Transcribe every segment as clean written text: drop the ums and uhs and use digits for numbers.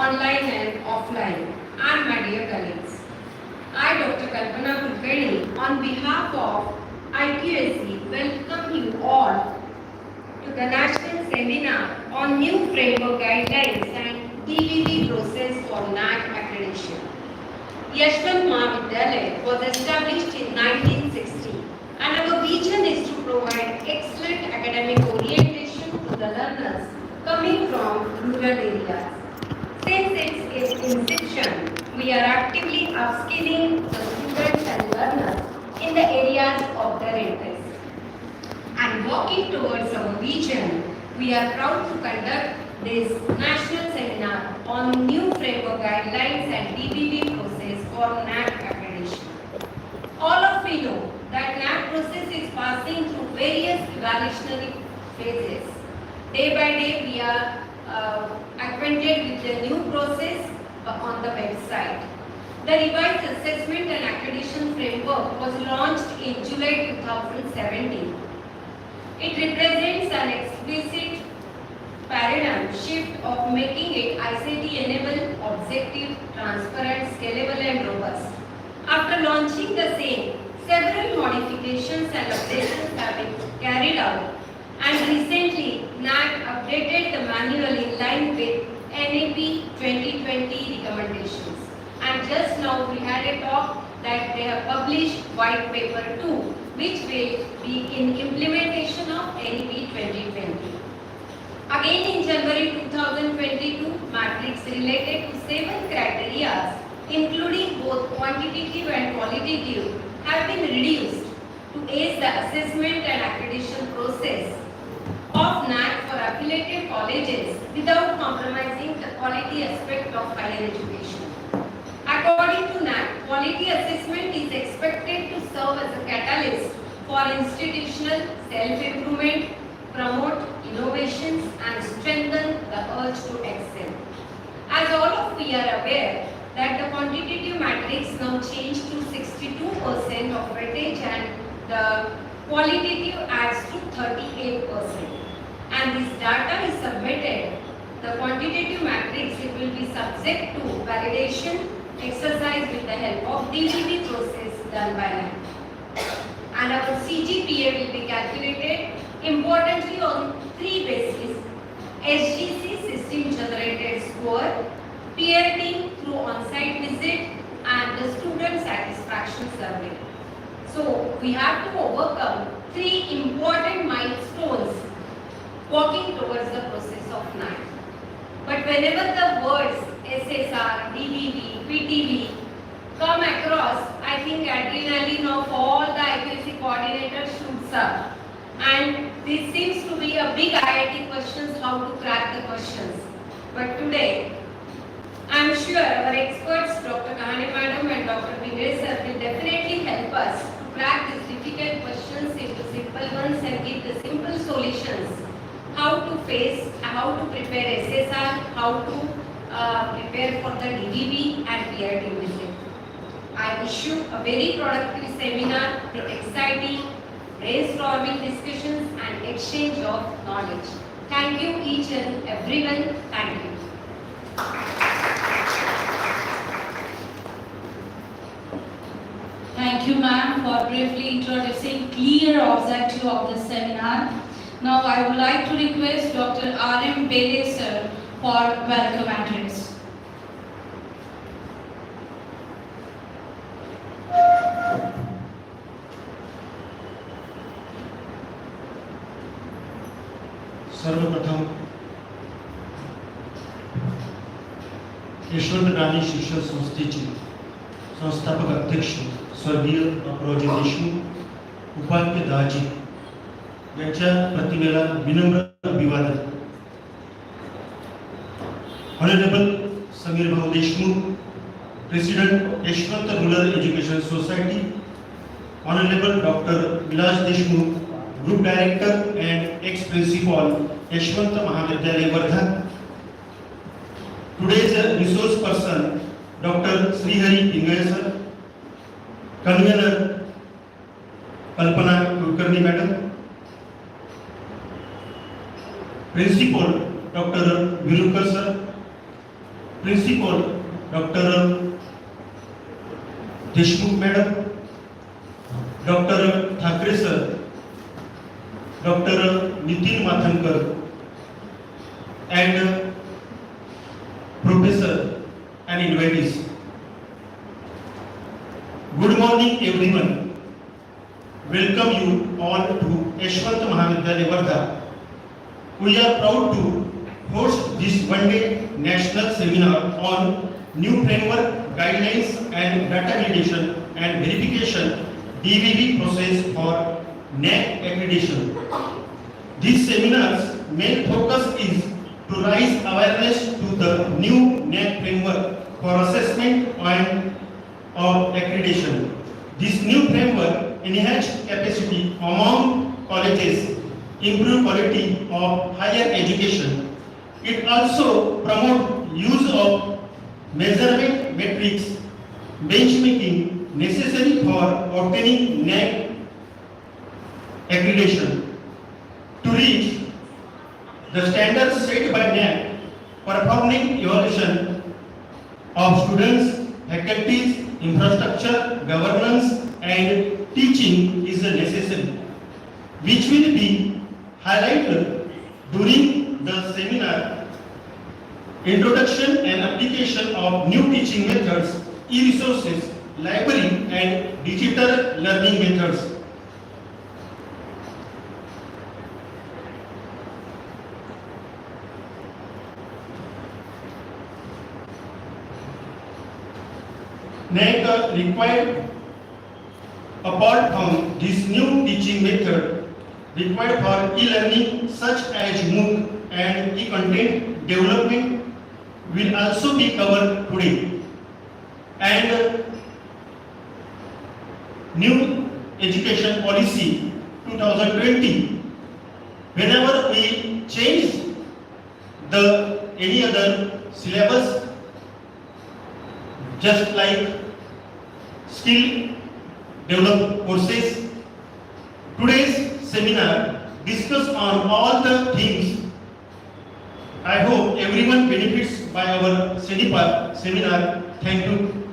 online and offline, and my dear colleagues. I, Dr. Kalpana Kulkarni, on behalf of IQSC, welcome you all to the National Seminar on New Framework Guidelines and DVV process for NAAC accreditation. Yashwant Mahavidyalaya was established in 1960, and our vision is to provide excellent academic orientation to the learners coming from rural areas. Since its inception, we are actively upskilling the students and learners in the areas of their interest. And working towards our vision, we are proud to conduct this national seminar on new framework guidelines and DVV process for NAAC accreditation. All of you know that NAAC process is passing through various evaluationary phases. Day by day, we are acquainted with the new process on the website. The revised assessment and accreditation framework was launched in July 2017. It represents an explicit paradigm shift of making it ICT-enabled, objective, transparent, scalable and robust. After launching the same, several modifications and updations have been carried out, and recently NAAC updated the manual in line with NAP 2020 recommendations. And just now we had a talk that they have published white paper 2, which will be in implementation of NAP 2020. Again in January 2022, matrix related to 7 criteria, including both quantitative and qualitative, have been reduced to aid the assessment and accreditation process of NAAC for affiliated colleges without compromising the quality aspect of higher education. According to NAAC, quality assessment is expected to serve as a catalyst for institutional self-improvement, promote innovations and strengthen the urge to excel. As all of we are aware that the quantitative matrix now changed to 62% of weightage and the qualitative adds to 38%. And this data is submitted, the quantitative matrix, it will be subject to validation exercise with the help of DVV process done by NAAC. And our CGPA will be calculated importantly on 3 bases: SGC, system generated score, peer team through on-site visit, and the student satisfaction survey. So we have to overcome 3 important milestones working towards the process of NAAC. But whenever the words SSR, DVV, PTV come across, I think adrenaline of all the IQSC coordinators shoots up. And this seems to be a big IIT questions, how to crack the questions. But today, I am sure our experts, Dr. Kahane Madam and Dr. Bingre sir, will definitely help us to crack these difficult questions into simple ones and give the simple solutions. How to face, how to prepare SSR, how to prepare for the DVV and PRT visit. I wish you a very productive seminar with exciting brainstorming discussions and exchange of knowledge. Thank you each and everyone. Thank you. Thank you, ma'am, for briefly introducing clear objective of the seminar. Now I would like to request Dr. R.M. Bele sir for welcome address. सर्वप्रथम यशवंत राणी शिक्षण संस्थेचे संस्थापक अध्यक्ष स्वर्गीय डॉ. देशमुख उपाध्याय दाजी यांच्या प्रतिमेला विनम्र अभिवादन. Honourable Sameer Bhau Deshmukh, president Yashwant rural education society, honourable doctor Vilas Deshmukh, group director and ex principal Yashwant Mahavidyalaya Wardha, today's resource person Dr. Srihari Ingaya sir, convener Kalpana Kulkarni madam, principal Dr. Sidurkar sir, Principal Dr. Deshmukh Madam, Dr. Thakre Sir, Dr. Nitin Mathankar, and Professor and invitees. Good morning everyone. Welcome you all to Yashwant Mahavidyalaya Wardha. We are proud to host this one-day national seminar on new framework, guidelines and data validation and verification DVV process for NAAC accreditation. These seminars' main focus is to raise awareness to the new NAAC framework for assessment and of accreditation. This new framework enhances capacity among colleges, improve quality of higher education. It also promotes use of measurement metrics, benchmarking necessary for obtaining NAAC accreditation. To reach the standards set by NAAC, performing evaluation of students, faculties, infrastructure, governance and teaching is necessary, which will be highlighted during the seminar. Introduction and application of new teaching methods, e-resources, library and digital learning methods. NAAC required, apart from this new teaching method, required for e-learning such as MOOC and e-content development will also be covered today. And new education policy 2020, whenever we change any other syllabus, just like skill development courses, today's seminar discuss on all the things. I hope everyone benefits by our seminar. Thank you.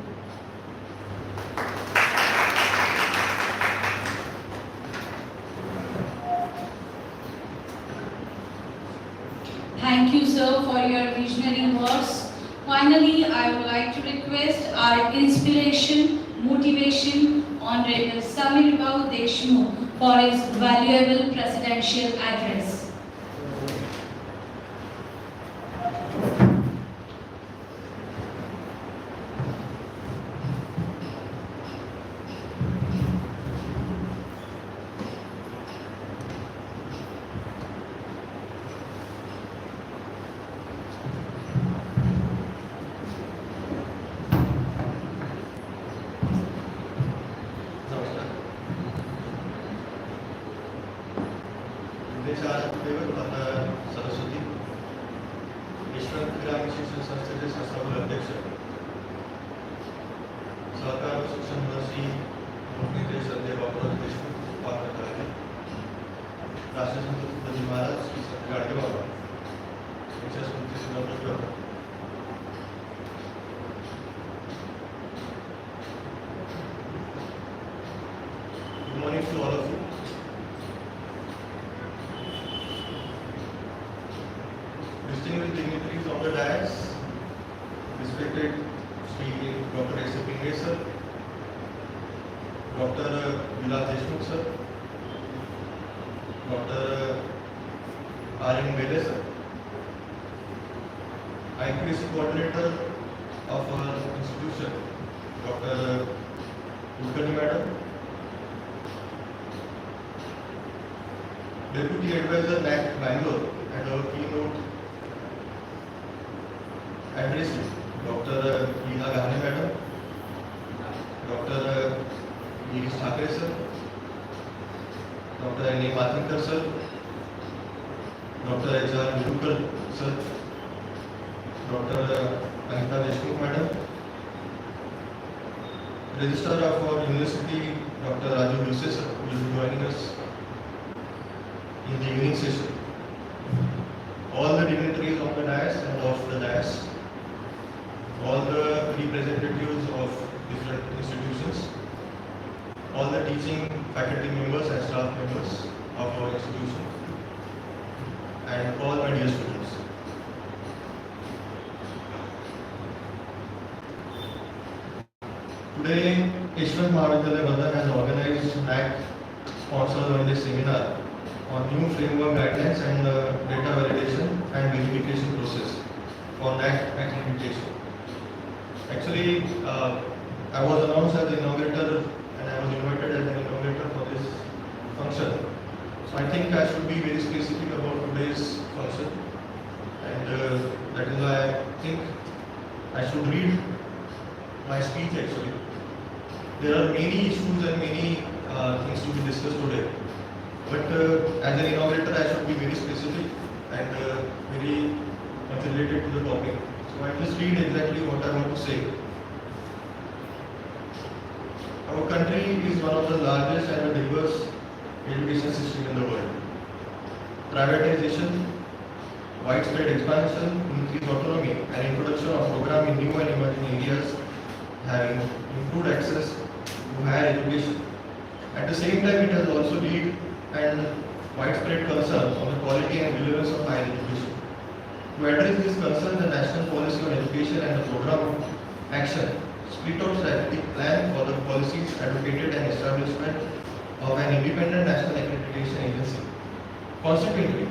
Thank you, sir, for your visionary words. Finally, I would like to request our inspiration, motivation, Honorable Samirabhau Deshmukh for his valuable presidential address. माता सरस्वती यशवंत ग्रामीण शिक्षण संस्थेचे संस्थापक अध्यक्ष सहकार व शिक्षण मंत्री मुख्यमंत्री संजय बाबूराव देशमुख पात्र करावे राष्ट्रसंत तुकडोजी महाराज श्री संत गाडगेबाबा यांच्या स्मृतीस नमन करतो. Good morning to all of you. Distinguished dignitaries on the dais, respected Sri Dr. S. Pingre sir, Dr. Vilas Deshmukh sir, Dr. R. M. Bele sir, IQAC coordinator of our institution, Dr. Kulkarni madam, Deputy Advisor NAAC Bangalore and our keynote address, Dr. Leela Gahane madam, Dr. Girish Thakre sir, Dr. N. Mathankar sir, Dr. H. R. Sidurkar sir, Dr. Anita Deshmukh madam, Registrar of our university, Dr. Raju Yuse sir, who will be joining us in the evening session. All the dignitaries on the dais and off the dais, representatives of different institutions, all the teaching faculty members and staff members of our institution, and all my dear students. Today, Yeshwant Mahavidyalaya Vardhan has organized NAAC sponsored on this seminar on new framework guidelines and data validation and verification process for NAAC accreditation. Actually, I was announced as the inaugurator and I was invited as an inaugurator for this function. So I think I should be very specific about today's function, and that is why I think I should read my speech actually. There are many issues and many things to be discussed today. But as an inaugurator, I should be very specific and very much related to the topic. So I just read exactly what I want to say. Our country is one of the largest and the diverse education system in the world. Privatization, widespread expansion, increased autonomy, and introduction of program in new and emerging areas having improved access to higher education. At the same time, it has also led and widespread concern on the quality and relevance of higher education. To address this concern, the National Policy on Education and the Program Action split out strategic plan for the policies advocated and establishment of an independent national accreditation agency. Consequently,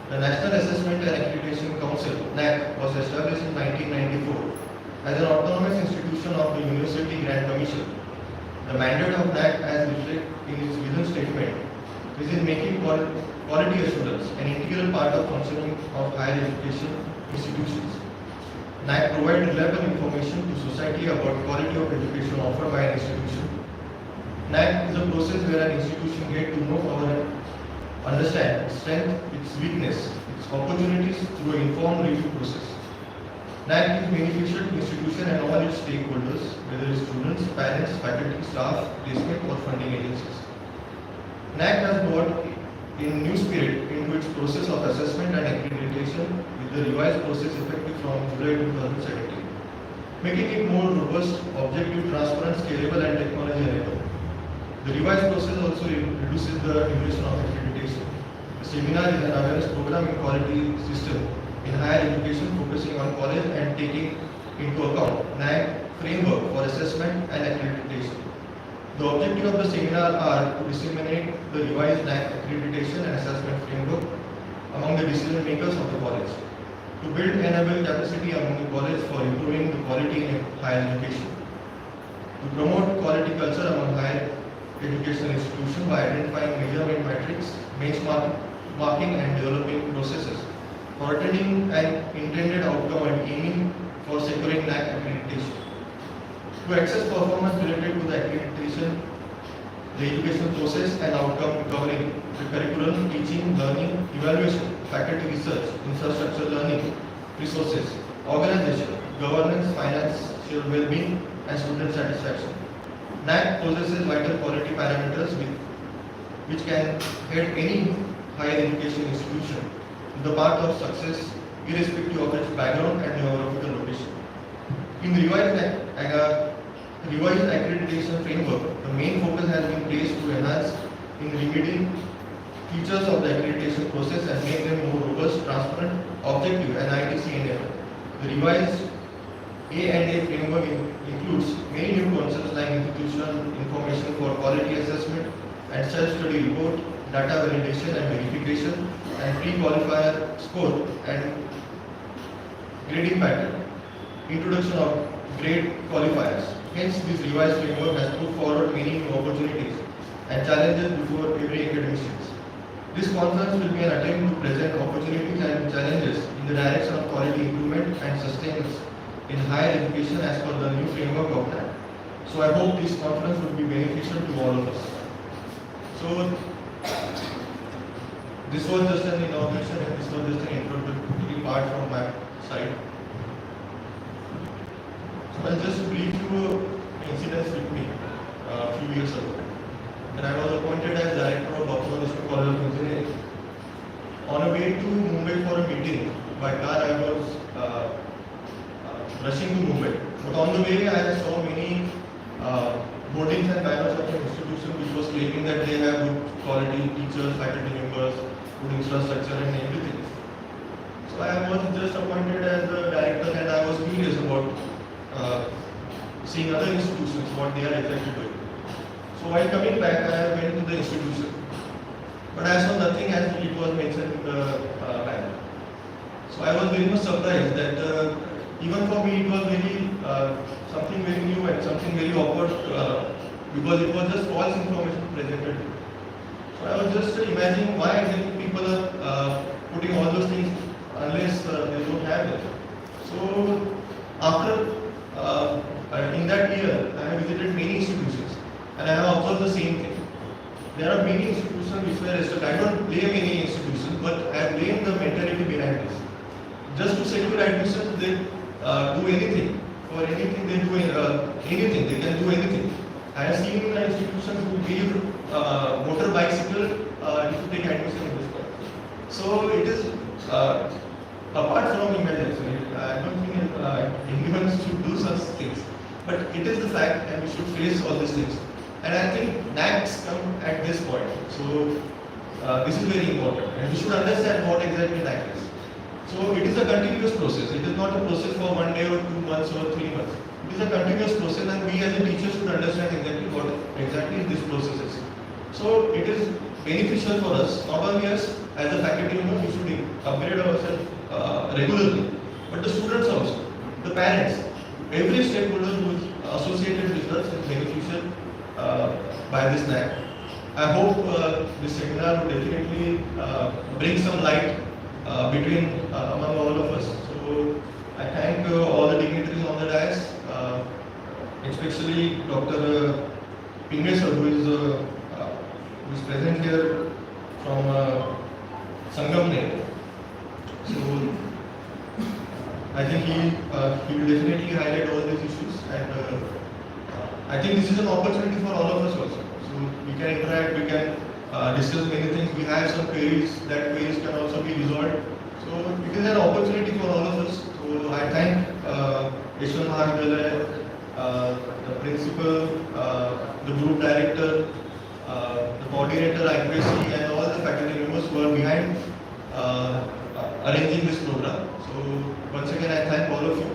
the National Assessment and Accreditation Council (NAAC) was established in 1994 as an autonomous institution of the University Grant Commission. The mandate of NAAC, as reflected in its vision statement, is in making quality assurance an integral part of functioning of higher education institutions. NAAC provides reliable information to society about quality of education offered by an institution. NAAC is a process where an institution gets to know or understand its strength, its weakness, its opportunities through an informed review process. NAAC is beneficial to institution and all its stakeholders, whether it's students, parents, faculty, staff, placement or funding agencies. NAAC has brought in new spirit into its process of assessment and accreditation with the revised process effective from July 2017, making it more robust, objective, transparent, scalable and technology enabled. The revised process also reduces the duration of accreditation. The seminar is an awareness program in quality system in higher education focusing on college and taking into account NAAC framework for assessment and accreditation. The objective of the seminar are to disseminate the revised NAAC accreditation and assessment framework among the decision makers of the college, to build and enable capacity among the college for improving the quality in higher education, to promote quality culture among higher educational institutions by identifying measurement metrics, benchmarking and developing processes for attaining an intended outcome and aiming for securing NAAC accreditation. To access performance related to the accreditation, the educational process and outcome covering the curriculum, teaching, learning, evaluation, faculty research, infrastructure learning, resources, organization, governance, financial well-being and student satisfaction. NAAC possesses vital quality parameters which can head any higher education institution to the path of success irrespective of its background and geographical location. In the revised accreditation framework, the main focus has been placed to enhance in remedying features of the accreditation process and make them more robust, transparent, objective and ITC enabled. The revised A&A framework includes many new concepts like institutional information for quality assessment and self-study report, data validation and verification, and pre-qualifier score and grading pattern, introduction of grade qualifiers. Hence, this revised framework has put forward many new opportunities and challenges before every academician. This conference will be an attempt to present opportunities and challenges in the direction of quality improvement and sustenance in higher education as per the new framework of NAAC. So I hope this conference will be beneficial to all of us. So this was just an inauguration and this was just an introductory part from my side. So I'll just brief you incidents with me a few years ago. When I was appointed as director of Dr. College of Engineering. On a way to Mumbai for a meeting, by car I was rushing to Mumbai. But on the way, I saw many boardings and banners of an institution which was claiming that they have good quality teachers, faculty members, good infrastructure and everything. So I was just appointed as the director and I was curious about seeing other institutions, what they are exactly doing. So while coming back, I went to the institution. But I saw nothing as it was mentioned in the banner. So I was very much surprised that even for me it was very something very new and something very awkward because it was just false information presented. So I was just imagining why exactly people are putting all those things unless they don't have it. So after in that year, I have visited many institutions and I have observed the same thing. There are many institutions which were restricted. I don't blame any institution, but I blame the mentality behind this. Just to secure admissions, they do anything. For anything, they do anything. They can do anything. I have seen institutions who give motor bicycle to take admission in this college. So it is apart from imagination. I don't think anyone should do such things. But it is the fact, and we should face all these things. And I think NAACs come at this point. So this is very important. And we should understand what exactly NAAC is. So it is a continuous process. It is not a process for 1 day or 2 months or 3 months. It is a continuous process and we as a teacher should understand exactly what exactly this process is. So it is beneficial for us, not only us as a faculty member, we should upgrade ourselves regularly, but the students also, the parents, every stakeholder who is associated with us is beneficial by this NAAC. I hope this seminar will definitely bring some light among all of us. So I thank all the dignitaries on the dais, especially Dr. Pingesar, who is present here from Sangamne. So I think he will definitely highlight all these issues, and I think this is an opportunity for all of us also. So we can interact, we can discuss many things. We have some queries, that queries can also be resolved. So it is an opportunity for all of us. So I thank Yeshwant Mahavidyalaya, the principal, the group director, the coordinator, accuracy, and all the faculty members who are behind arranging this program. So once again, I thank all of you.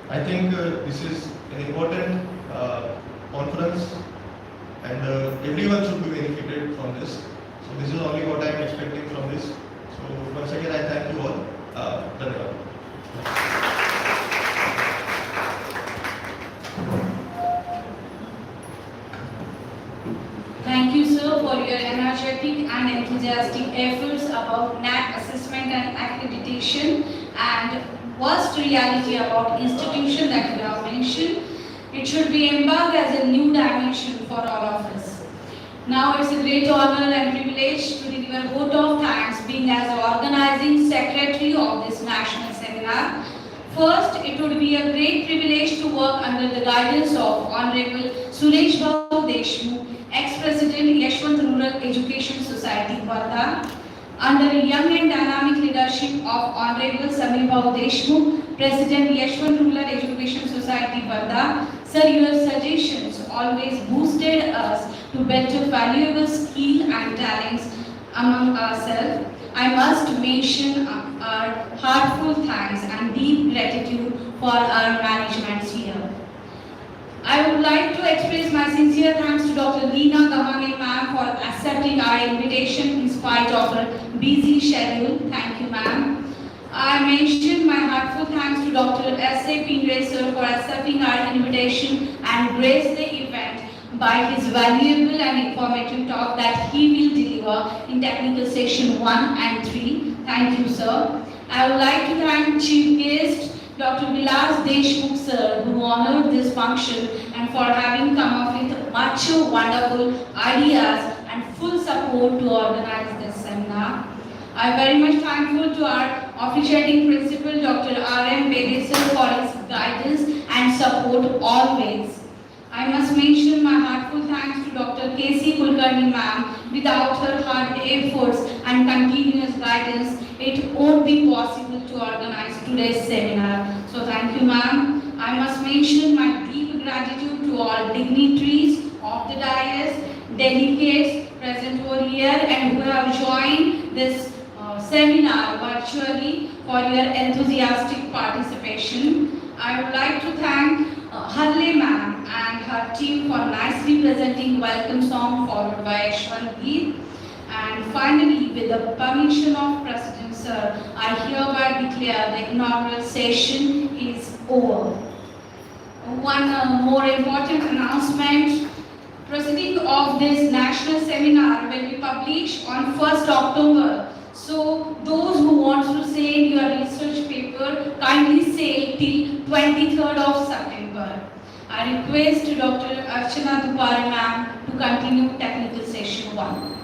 I think this is an important conference, and everyone should be benefited from this. So this is only what I am expecting from this. So once again, I thank you all. Dhanyavad. Thank you, sir, for your energetic and enthusiastic efforts about NAAC assessment and accreditation and vast reality about institution that you have mentioned. It should be embarked as a new dimension for all of us. Now it's a great honor and privilege to deliver vote of thanks being as organizing secretary of this national seminar. First, it would be a great privilege to work under the guidance of Honorable Suresh Babu Deshmukh, ex-president Yeshwant Rural Education Society, Wardha. Under the young and dynamic leadership of Honorable Samir Babu Deshmukh, President Yeshwant Rural Education Society, Wardha. Sir, your suggestions always boosted us to better valuable skill and talents among ourselves. I must mention our heartfelt thanks and deep gratitude for our management here. I would like to express my sincere thanks to Dr. Leena Gamane ma'am for accepting our invitation in spite of her busy schedule. Thank you, ma'am. I mentioned my heartfelt thanks to Dr. S.A. Pingre sir for accepting our invitation and graced the event by his valuable and informative talk that he will deliver in technical section 1 and 3. Thank you, sir. I would like to thank Chief Guest Dr. Vilas Deshmukh sir, who honored this function and for having come up with much wonderful ideas and full support to organize this seminar. I am very much thankful to our officiating principal Dr. R.M. Bede sir for his guidance and support always. I must mention my heartfelt thanks to Dr. K.C. Kulkarni ma'am. Without her hard efforts and continuous guidance, it won't be possible to organize today's seminar. So thank you, ma'am. dignitaries of the dais, delegates present over here, and who have joined this seminar virtually for your enthusiastic participation. I would like to thank Harle ma'am and her team for nicely presenting welcome song followed by Ashwant Geet. And finally, with the permission of President Sir, I hereby declare the inaugural session is over. One more important announcement. Proceeding of this national seminar will be published on 1st October. So those who want to say your research paper, kindly say till 23rd of September. I request Dr. Archana Dupare ma'am to continue technical session 1.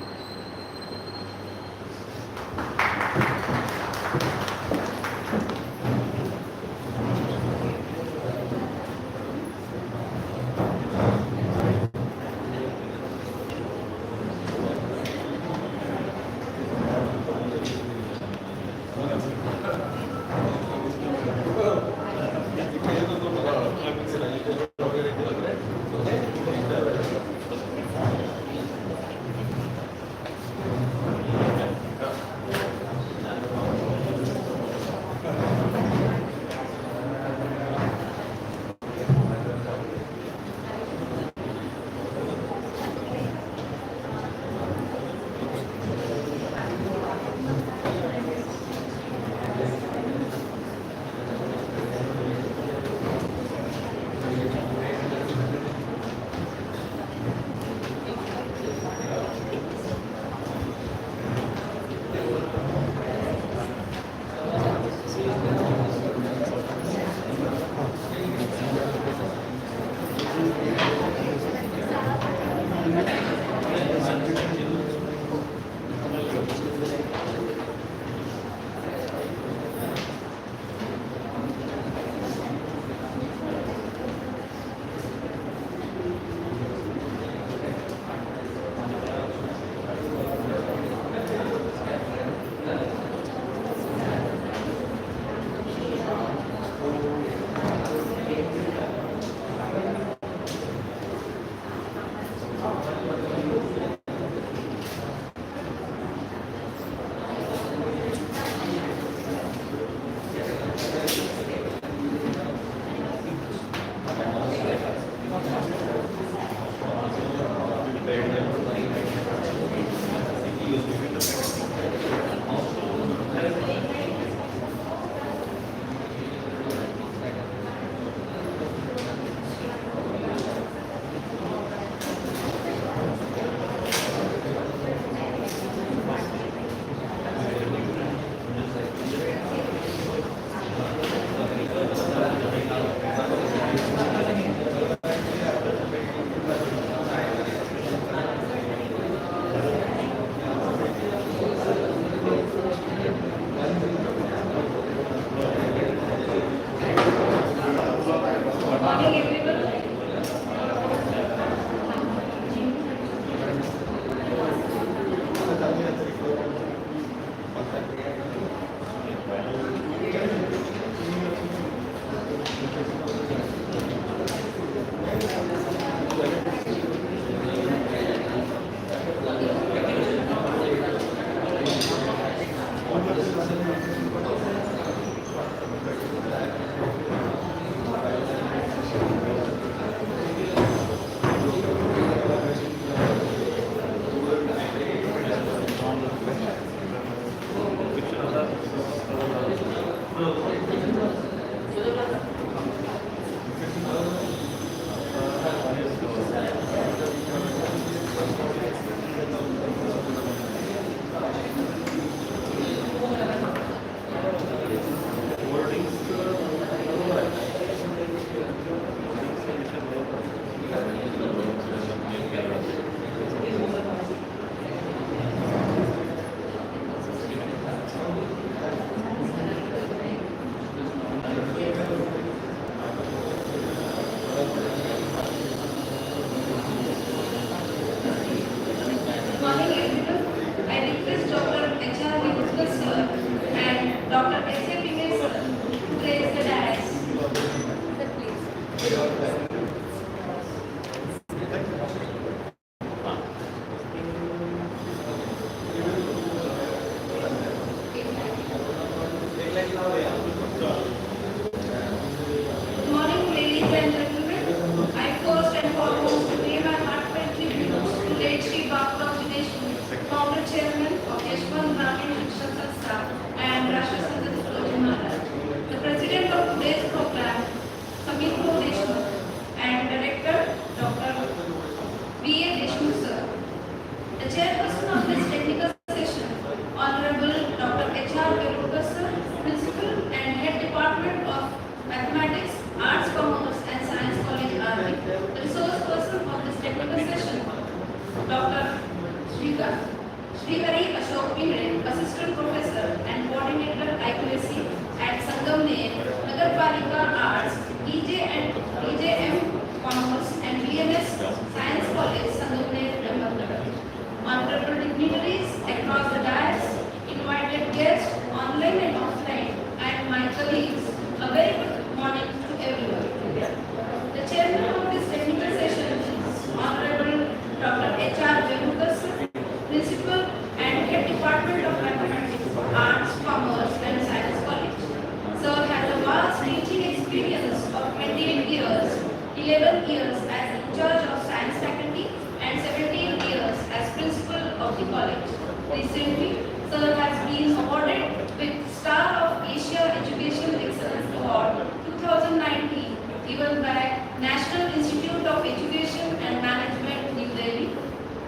years, 11 years as in charge of science faculty, and 17 years as principal of the college. Recently, Sir has been awarded with Star of Asia Education Excellence Award 2019 given by National Institute of Education and Management, New Delhi.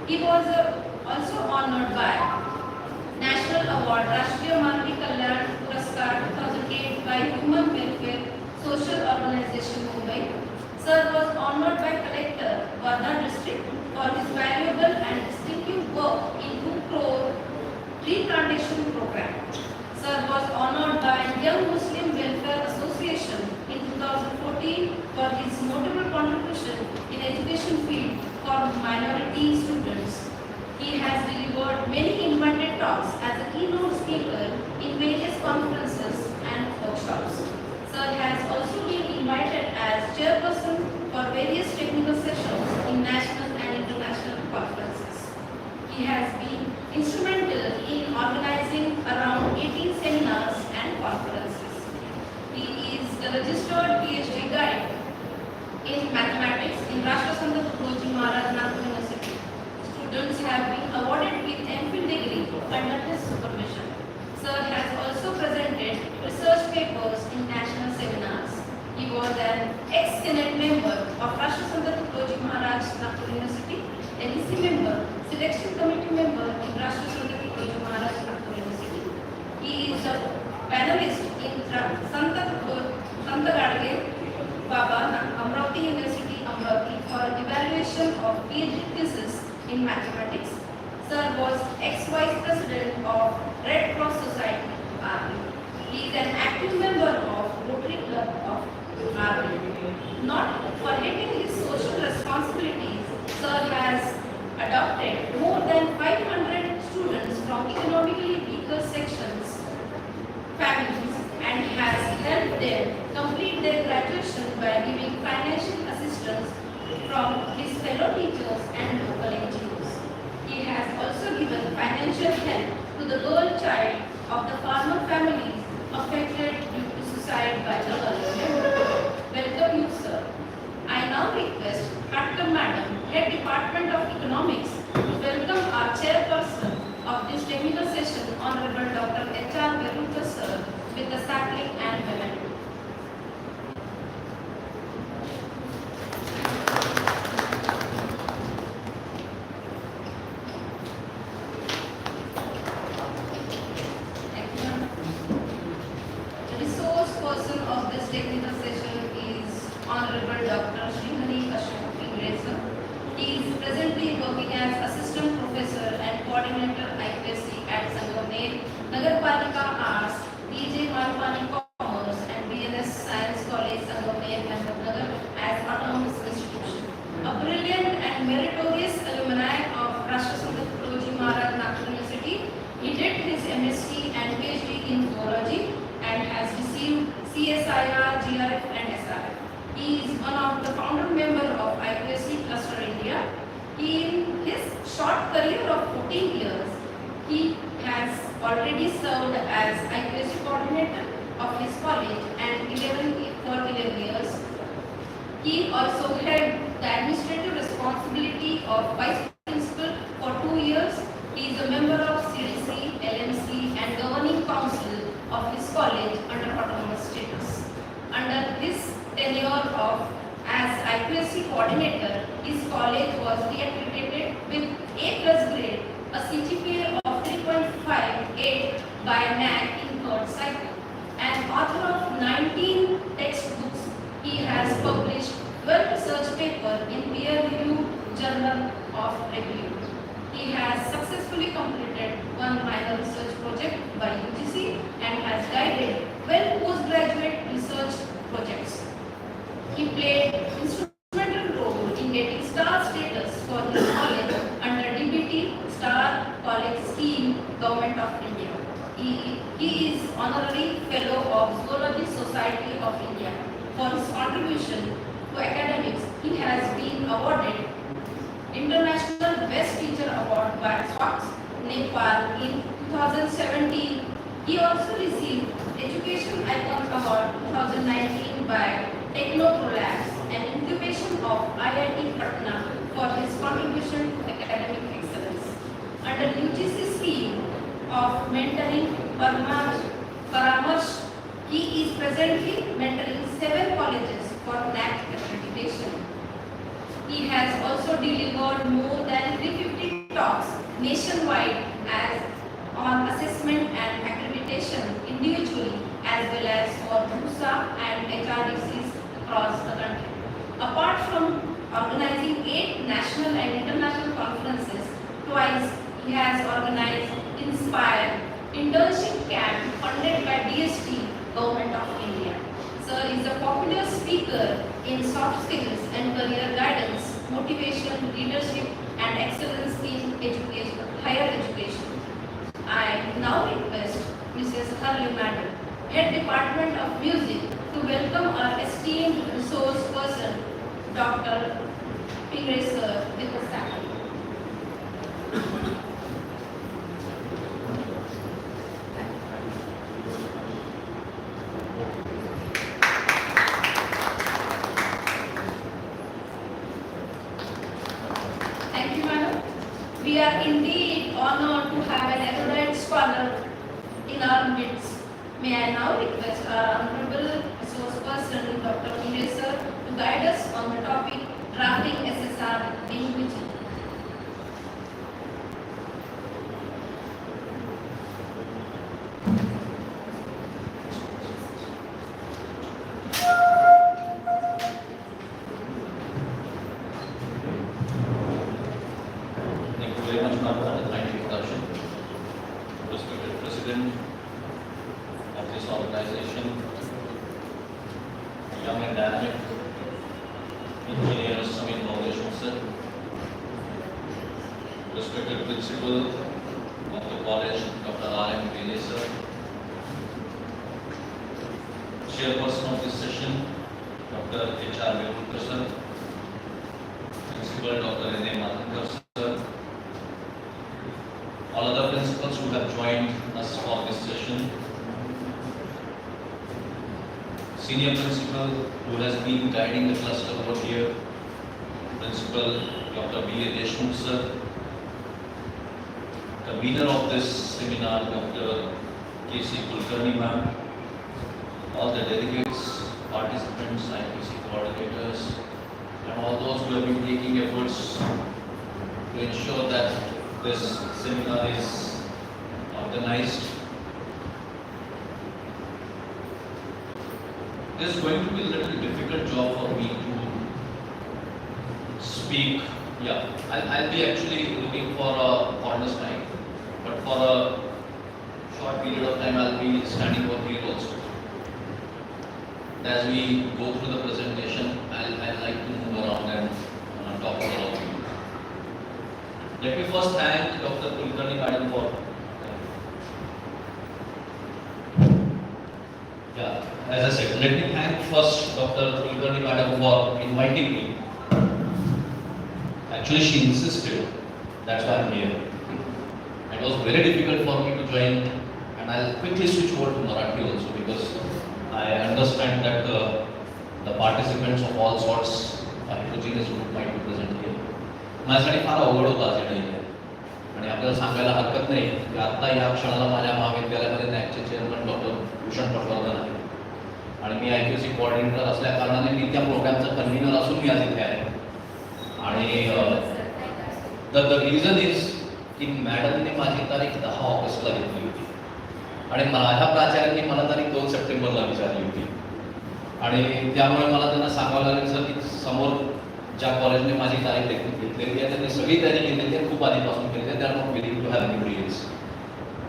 He was also honored by National Award Rashtriya Manvi Kalyan Puraskar 2008 by Human Welfare Social Organization, Mumbai. Sir was honored by Collector, Wardha District for his valuable and distinctive work in 2 crore tree plantation program. Sir was honored by Young Muslim Welfare Association in 2014 for his notable contribution in education field for minority students. He has delivered many invited talks as a keynote speaker in various conferences and workshops. Sir has also been invited as chairperson for various technical sessions in national and international conferences. He has been instrumental in organizing around 18 seminars and conferences. He is a registered PhD guide in mathematics in Rashtrasanta Tukolji Maharaj Nagpur University. Students have been awarded with MPhil degree under his supervision. Sir has also presented research papers in national seminars. He was an ex-Senate member of Rashtrasanta Tukolji Maharaj Nagpur University, NEC member, Selection Committee member in Rashtrasanta Tukolji Maharaj Nagpur University. He is a panelist in Sant Gadge Baba Amravati University, Amravati for evaluation of PhD thesis in mathematics. Sir was ex-vice president of Red Cross Society, Army. He is an active member of Rotary Club of Army. Not forgetting his social responsibilities, Sir has adopted more than 500 students from economically weaker sections, families, and has helped them complete their graduation by giving financial assistance from his fellow teachers and local NGOs. He has also given financial help to the girl child of the farmer families affected due to suicide by the government. Welcome you, sir. I now request Dr. Madam, Head Department of Economics, to welcome our chairperson of this technical session, Honorable Dr. H.R. Veruta, sir, with the sapling and memento. The resource person of this technical session is Honorable Dr. Srihari Ashok Ingre, sir. He is presently working as Assistant Professor and Coordinator IPSC at Sangamner, Nagarpalika Arts, DJ Malpani Commerce and BNS Science College, Sangamner, Ahmednagar as autonomous institution. A brilliant and meritorious alumni of Rashtrasanta Tukolji Maharaj Nagpur University, he did his MSc and PhD in zoology and has received CSIR, GRF and SRF. He is one of the founder member of IPSC Cluster India. In his short career of 14 years, he has already served as IPSC coordinator of his college and 11 years. He also held the administrative responsibility of vice principal for 2 years. He is a member of CDC, LMC and governing council of his college under autonomous status. Under his tenure of as IPSC coordinator, his college was reaccredited with A+ grade, a CGPA of 3.58 by NAAC in third cycle. An author of 19 textbooks, he has published 12 research papers in peer-reviewed Journal of Review. He has successfully completed one minor research project by UGC and has guided 12 postgraduate research projects. He played instrumental role in getting star status for his college under DBT Star College Scheme, Government of India. He is honorary fellow of Zoology Society of India. For his contribution to academics, he has been awarded International Best Teacher Award by SWACS, Nepal in 2017. He also received Education Icon Award 2019 by Technoprolabs Patna for his contribution to academic excellence. Under UGC scheme of mentoring Paramarsh, he is presently mentoring 7 colleges for NAAC accreditation. He has also delivered more than 350 talks nationwide as on assessment and accreditation individually as well as for BUSA and HRDCs across the country. Apart from organizing 8 national and international conferences, twice he has organized Inspire internship camp funded by DST, Government of India. Sir is a popular speaker in soft skills and career guidance, motivation, leadership and excellence in education, higher education. I now request Mrs. Harli Madam, Head Department of Music, to welcome our esteemed resource person, Dr. Pingre sir, with the stand. Thank you, madam. We are indeed honored to have an erudite scholar in our midst. May I now request our honorable resource person, Dr. Pingre sir, to guide us on the topic drafting SSR in which. Thank you very much, ma'am, for the kind introduction. Respected President of this organization, young and dynamic engineer Samir Innovation sir, respected Principal of the college, Dr. R.M. Pele sir, Chairperson of this session, Dr. H.R. Sidurkar sir, Principal Dr. Webinar-NAAC sir, all other principals who have joined us for this session, senior principal who has been guiding the cluster over here, Principal Dr. B.A. Deshmukh sir, convener of this seminar, Dr. K.C. Kulkarni ma'am, all the delegates, participants, IPC coordinators, and all those who have been taking efforts to ensure that this seminar is organized. It is going to be a little difficult job for me to speak. Yeah, I'll be actually looking for a corner's time, but for a short period of time I'll be standing over here also. As we go through the presentation, I'd like to move around and talk to all of you. Let me first thank Dr. Kulkarni Madam for. Yeah, as I said, let me thank first Dr. Kulkarni Madam for inviting me. Actually, she insisted. That's why I'm here. It was very difficult for me to join, and I'll quickly switch over to Marathi also because I understand that the participants of all sorts, heterogeneous group might be present here. माझ्यासाठी फार अवघड होतं आज येणं आणि आपल्याला सांगायला हरकत नाही की आता या क्षणाला माझ्या महाविद्यालयामध्ये नॅकचे चेअरमन डॉक्टर भूषण पटवर्धन आहे आणि मी IQC कोऑर्डिनेटर असल्या कारणाने मी त्या प्रोग्रामचा कन्व्हिनर असून मी आज इथे आहे आणि द रिझन इज की मॅडमने माझी तारीख 10 ऑगस्टला घेतली होती आणि माझ्या प्राचार्यांनी मला तारीख 2 सप्टेंबरला विचारली होती आणि त्यामुळे मला त्यांना सांगावं लागेल सर की समोर ज्या कॉलेजने माझी तारीख घेतलेली आहे त्यांनी सगळी तयारी केलेली आहे खूप आधीपासून केलेली आहे. They are not willing to have any dates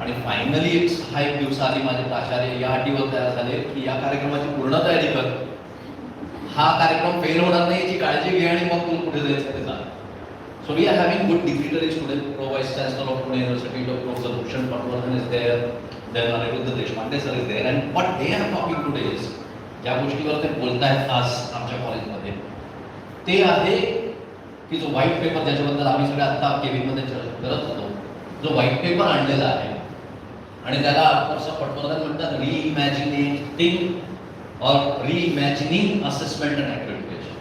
आणि फायनली हा एक दिवस आधी माझे प्राचार्य या अटीवर तयार झाले की या कार्यक्रमाची पूर्ण तयारी कर, हा कार्यक्रम फेल होणार नाही याची काळजी घे आणि मग तू कुठे जायचं ते जा. So we are having good dignitaries today. Pro Vice Chancellor of Pune University, Dr. Professor Bhushan Patwardhan is there. Then Aniruddha Deshpande sir is there. And what they are talking today is, ज्या गोष्टीवर ते बोलतायत आज आमच्या कॉलेजमध्ये, ते आहे की जो व्हाईट पेपर ज्याच्याबद्दल आम्ही सगळे आता केबिनमध्ये करत होतो, जो व्हाईट पेपर आणलेला आहे आणि त्याला प्रोफेसर पटवर्धन म्हणतात रिइमॅजिनेटिंग और रिइमॅजिनिंग असेसमेंट अँड ॲक्रेडिटेशन.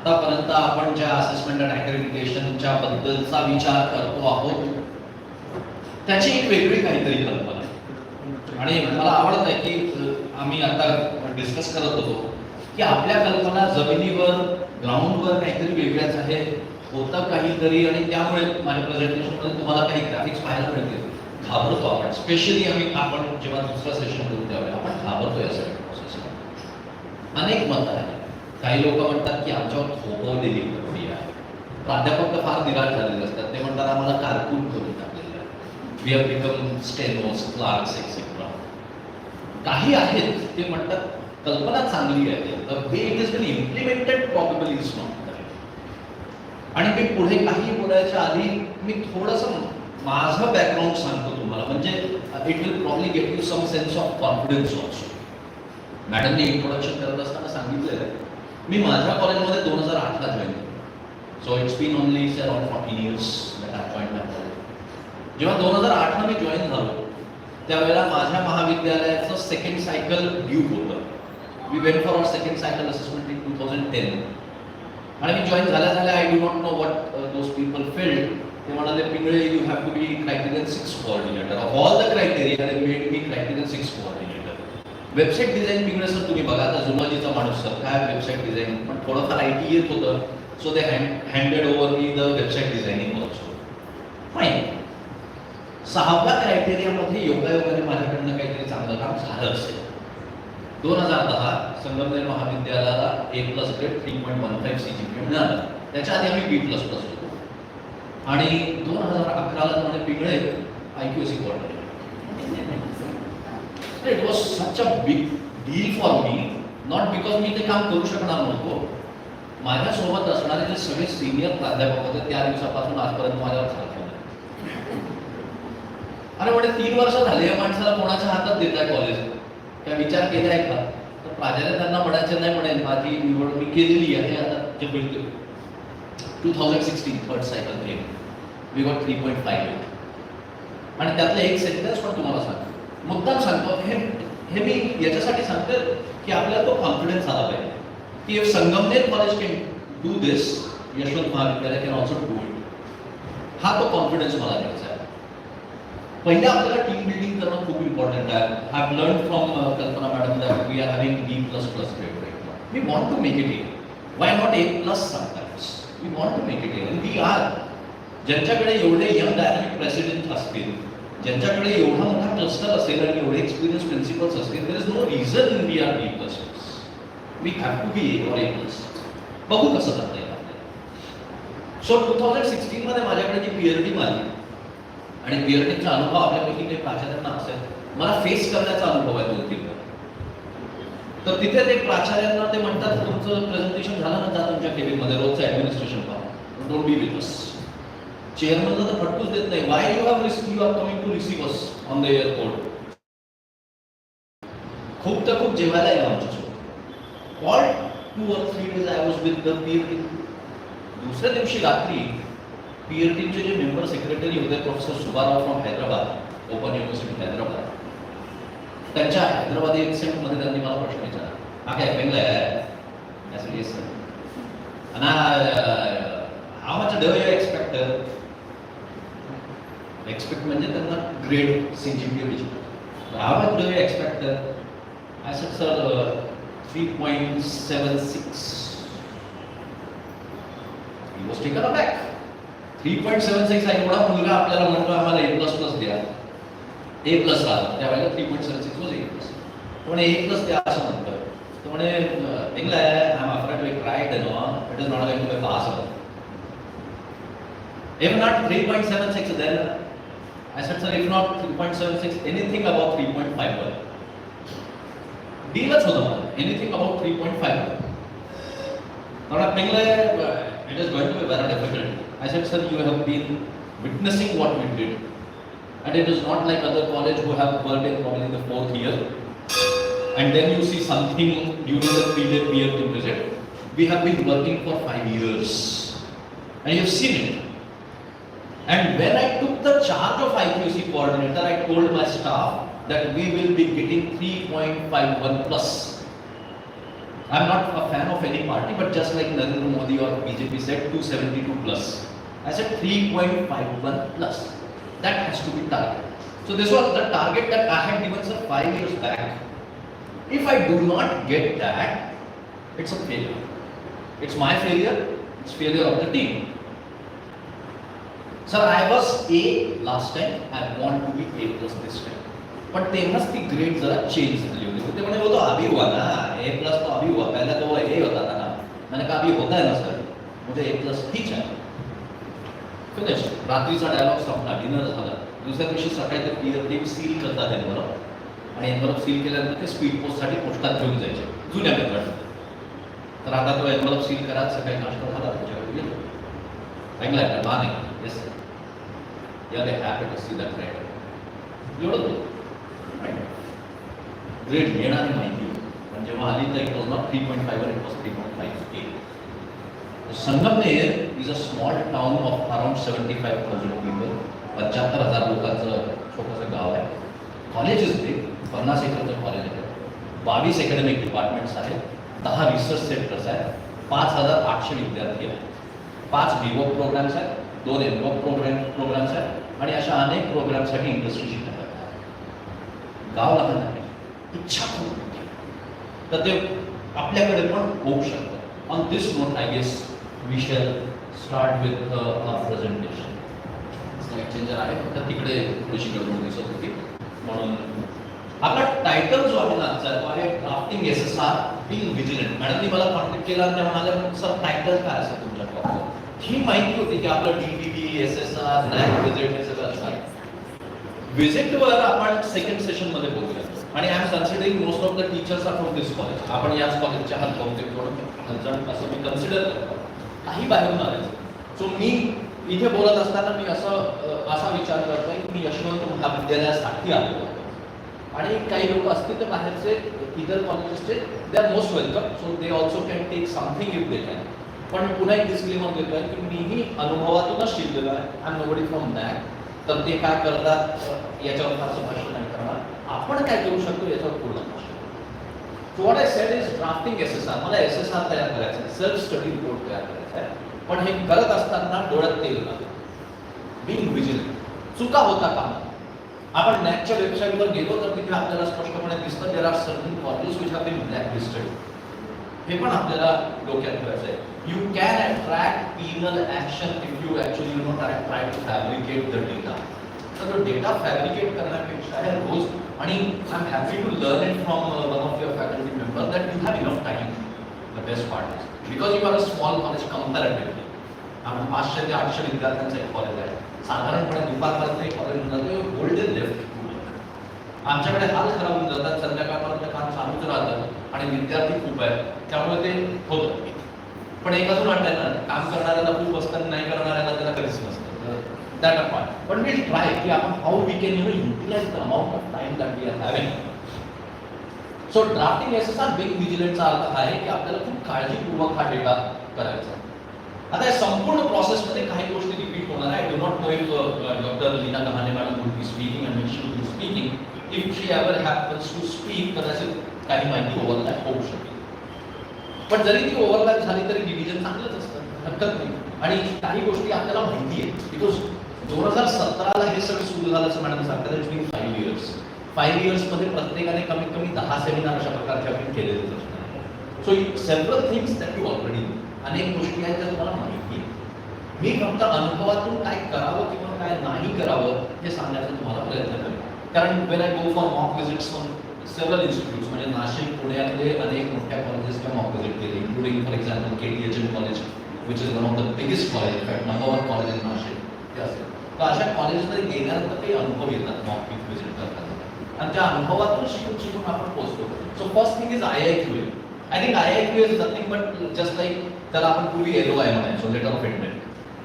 आतापर्यंत आपण ज्या असेसमेंट अँड ॲक्रेडिटेशनच्या बद्दलचा विचार करतो आहोत त्याची एक वेगळी काहीतरी कल्पना आहे. आणि मला आवडत आहे की आम्ही आता डिस्कस करत होतो की आपल्या कल्पना जमिनीवर ग्राउंडवर काहीतरी वेगळ्याच आहेत, होतं काहीतरी, आणि त्यामुळे माझ्या प्रेझेंटेशनमध्ये तुम्हाला काही ग्राफिक्स पाहायला मिळतील. घाबरतो आपण, स्पेशली आपण जेव्हा दुसरं सेशन करू त्यावेळेला आपण घाबरतो या सगळ्या प्रोसेसला. अनेक मतं आहेत. काही लोक म्हणतात की आमच्यावर थोपवलेली प्रक्रिया आहे. प्राध्यापक तर फार निराश झालेले असतात. ते म्हणतात आम्हाला कारकून करून टाकलेलं आहे. We have become stenos, clerks etcetera. काही आहेत ते म्हणतात कल्पना चांगली आहे, the way it is been implemented probably is not correct. आणि मी पुढे काही बोलायच्या आधी मी थोडंसं माझं बॅकग्राऊंड सांगतो तुम्हाला, म्हणजे it will probably get you some sense of confidence also. मॅडमने इंट्रोडक्शन करत असताना सांगितलेलं आहे मी माझ्या कॉलेजमध्ये 2008ला जॉईन केलं. So it's been only around 14 years that I join my college. जेव्हा 2008ला मी जॉईन झालो त्यावेळेला माझ्या महाविद्यालयाचं सेकंड सायकल ड्यू होतं. We went for our second cycle assessment in 2010. आणि मी जॉईन झाल्या I do not know what those people failed. ते म्हणाले Pingale you have to be criterion 6 coordinator. Of all the criteria they made me criterion 6 coordinator. Website design Pingale sir तुम्ही बघा, आता झुलॉजीचा माणूस सर काय वेबसाईट डिझाईन, पण थोडंफार IT येत होतं. So they handed over me the website designing also. Fine. 6व्या क्रायटेरियामध्ये योगायोगाने माझ्याकडनं काहीतरी चांगलं काम झालं असेल. 2010 संगमनेर महाविद्यालयाला A+ ग्रेड 3.15 CGPA मिळालं. त्याच्या आधी आम्ही B++ होतो. आणि 2011ला म्हणे Pingale IQAC coordinator. It was such a big deal for me, not because मी ते काम करू शकणार नव्हतो. माझ्यासोबत असणारे जे सगळे सिनियर प्राध्यापक होते त्या दिवसापासून आजपर्यंत माझ्यावर सारखं अरे म्हणजे 3 वर्ष झाले या माणसाला कोणाच्या हातात देत आहे कॉलेज, काय विचार केलाय का? तर प्राचार्य त्यांना म्हणायचं नाही म्हणेल माझी निवड मी केलेली आहे. आता जे बिलकुल 2016 थर्ड सायकल केली, वी गॉट 3.58. आणि त्यातलं एक सेंटेन्स पण तुम्हाला सांगतो, मुद्दाम सांगतो हे मी याच्यासाठी सांगतो की आपल्याला तो कॉन्फिडन्स आला पाहिजे की if Sangamner college can do this, Yashwant महाविद्यालय कॅन ऑल्सो डू इट. हा तो कॉन्फिडन्स मला द्यायचा आहे. पहिला आपल्याला टीम बिल्डिंग करणं खूप इम्पॉर्टंट आहे. I have learn from Kalpana madam that we are having B++ grade right now. We want to make it A. Why not A+ sometimes? We want to make it A. We are. ज्यांच्याकडे एवढे young dynamic president असतील, ज्यांच्याकडे एवढा मोठा cluster असेल आणि एवढे experience principals असतील, there is no reason we are B++. We have to be A or A+. बघू कसं करता येईल आपल्याला. सो 2016 मध्ये माझ्याकडे जी पीअर टीम आली आणि पीअर टीमचा अनुभव आपल्यापैकी काही प्राचार्यांना असेल, मला फेस करण्याचा अनुभव आहे 2-3 वेळा. तर तिथे ते प्राचार्यांना ते म्हणतात तुमचं प्रेझेंटेशन झालं ना, जा तुमच्या केबिनमध्ये रोजचं ऍडमिनिस्ट्रेशन पाहून, डोंट बी विथ अस. चेअरमनला तर फटकूच देत नाही. Why you are coming to receive us on the airport. खूप तर खूप जेवायला या आमच्यासोबत. All 2 or 3 days I was with the peer team. दुसऱ्या दिवशी रात्री पीअर टीमचे जे मेंबर सेक्रेटरी होते professor Subbarao from Hyderabad, open university Hyderabad, त्यांच्या हैदराबादी एक्सेंटमध्ये त्यांनी मला प्रश्न विचारला, हा काय पेंगला आहे? Yes sir. आणि how much do you expect? Expect म्हणजे त्यांना ग्रेड CGPA विचारलं. How much do you expect? I said sir 3.76. He was taken aback. 3.76 आहे एवढा मुलगा आपल्याला म्हणतो आम्हाला A++ द्या. A+ राहिला त्यावेळेला 3.76 was A+. म्हणे A+ द्या असं म्हणतो. तो म्हणे English I am afraid to try it no, it is not going to be possible. If not 3.76 then I said sir if not 3.76 anything above 3.51. डीलच होतं मला, anything above 3.51. थोडा पेंगले it is going to be very difficult. I said, sir, you have been witnessing what we did. And it is not like other college who have worked in probably the 4th year. And then you see something during the 3-day peer team visit. We have been working for 5 years. And you have seen it. And when I took the charge of IQAC coordinator, I told my staff that we will be getting 3.51 plus. I'm not a fan of any party, but just like Narendra Modi or BJP said, 272 plus. I said 3.51 plus. That has to be target. So this was the target that I had given sir 5 years back. If I do not get that, it's a failure. It's my failure. It's failure of the team. Sir, I was A last time. I want to be A plus this time. But तेव्हाच ती grade जरा change झाली होती. ते म्हणे वो तो अभी हुआ ना, A plus तो अभी हुआ. पहले तो वो A होता था ना. मैंने कहा अभी होता है ना सर. मुझे A plus ठीक है. फिनिश. रात्रीचा डायलॉग संपला, डिनर झाला. दुसऱ्या दिवशी सकाळी ते सील करतात एनवलप आणि एनवलप सील केल्यानंतर ते स्पीड पोस्टसाठी पोस्टात घेऊन जायचे जुन्या मेथड. तर आता तो एनवलप सील करा, सकाळी नाश्ता झाला त्याच्यावर गेलो. ऐकलाय का? बा नाही. Yes sir. Yeah they happy to see that right. एवढं ग्रेड येणारी माहिती पण जेव्हा आली तर इट वॉज नॉट 3.5 वर, it was 3.58. Sangamner is a small town of around 75,000 people. 75,000 लोकांचं छोटंसं गाव आहे. कॉलेज इज बिग, 50 एकरचं कॉलेज आहे. 22 अकॅडमिक डिपार्टमेंट्स आहेत, 10 रिसर्च सेंटर्स आहेत, 5,800 विद्यार्थी आहेत, 5 बीवॉक प्रोग्राम्स आहेत, 2 एनवॉक प्रोग्राम्स आहेत आणि अशा अनेक प्रोग्रामसाठी इंडस्ट्रीशी गाव लहान आहे, इच्छा खूप मोठी आहे. तर ते आपल्याकडे पण होऊ शकतं. On this note I guess we shall start with our presentation. Slide changer आहे, तर तिकडे थोडीशी गडबड दिसत होती म्हणून आपला टायटल जो आहे ना आजचा तो आहे ड्राफ्टिंग SSR बीइंग विजिलंट. मॅडमनी मला कॉन्टॅक्ट केला आणि म्हणाल्या सर टायटल काय असेल तुमच्या टॉपचं. ही माहिती होती की आपलं DBB, SSR, NAAC विजिट हे सगळं असणार. विजिटवर आपण सेकंड सेशन मध्ये बोलूया आणि I am considering most of the teachers are from this college. आपण याच कॉलेजच्या आहात बहुतेक थोडं असं मी कन्सिडर करतो. काही बाहेरून आले. सो मी इथे बोलत असताना मी असा विचार करतोय की मी यशवंत महाविद्यालयासाठी आलेलो होतो आणि काही लोक असतील तर बाहेरचे इतर कॉलेजेसचे they are most welcome. So they also can take something if they can. पण पुन्हा एक डिस्क्लेमर देतोय की मीही अनुभवातूनच शिकलेलो आहे. I am nobody from NAAC. तर ते काय करतात याच्यावर फारसं भाषण नाही करणार. आपण काय करू शकतो याच्यावर पूर्ण भाषण. So what I said is drafting SSR. मला SSR तयार करायचं आहे, सेल्फ स्टडी रिपोर्ट तयार करायचा आहे. पण हे करत असताना डोळ्यात तेल लागतं. Being vigilant. चुका होता का? आपण NAACच्या वेबसाईटवर गेलो तर तिथे आपल्याला स्पष्टपणे दिसतं there are certain colleges which have been blacklisted. हे पण आपल्याला डोक्यात ठेवायचं आहे. You can attract penal action if you actually try to fabricate the data. So the data fabricate करण्यापेक्षा आहे रोज आणि I'm happy to learn it from one of your faculty members that you have enough time. The best part is because you are a small college comparatively. आपण 500 ते 800 विद्यार्थ्यांचं एक college आहे. साधारणपणे दुपारपर्यंत एक कॉलेज जातं गोल्डन लेफ्ट. आमच्याकडे हाल खराब होऊन जातात, संध्याकाळपर्यंत काम चालूच राहतं आणि विद्यार्थी खूप आहेत त्यामुळे ते होतं. पण एक अजून वाटतंय ना काम करणाऱ्याला खूप असतं, नाही करणाऱ्याला त्याला कधीच नसतं. That a point. पण वी ट्राय की आपण how we can utilize the amount of time that we are having. So drafting SSR being विजिलंटचा अर्थ आहे की आपल्याला खूप काळजीपूर्वक हा डेटा करायचा. आता या संपूर्ण प्रोसेसमध्ये काही गोष्टी रिपीट होणार आहे. I do not know if doctor Leena Gahane madam would be speaking and she would be speaking. If she ever happens to speak कदाचित काही माहिती ओव्हरलॅप होऊ शकेल. पण जरी ती ओव्हरलॅप झाली तरी डिव्हिजन चांगलंच असतं, हरकत नाही. आणि काही गोष्टी आपल्याला माहिती आहे बिकॉज 2017ला हे सगळं सुरू झालं असं मॅडम सांगतात. It's been 5 years. 5 इयर्समध्ये प्रत्येकाने कमीत कमी 10 सेमिनार अशा प्रकारचे आपण केलेलेच असतात. So several things that you already. अनेक गोष्टी आहेत ज्या तुम्हाला माहिती आहे. मी फक्त अनुभवातून काय करावं किंवा काय नाही करावं हे सांगण्याचा तुम्हाला प्रयत्न करेन. कारण when I go for mock visits on several institutes म्हणजे नाशिक पुण्यातले अनेक मोठ्या कॉलेजेसच्या मॉक विजिट केले including for example KTHM college which is one of the biggest college in fact number 1 college in Nashik ते असेल. तर अशा कॉलेजमध्ये गेल्यानंतर काही अनुभव येतात मॉक विजिट करताना आणि त्या अनुभवातून शिकून आपण पोहोचतो. So first thing is IIQA. I think IIQA is nothing but just like त्याला आपण पूर्वी LOI म्हणायचो, लेटर ऑफ इंटेंट.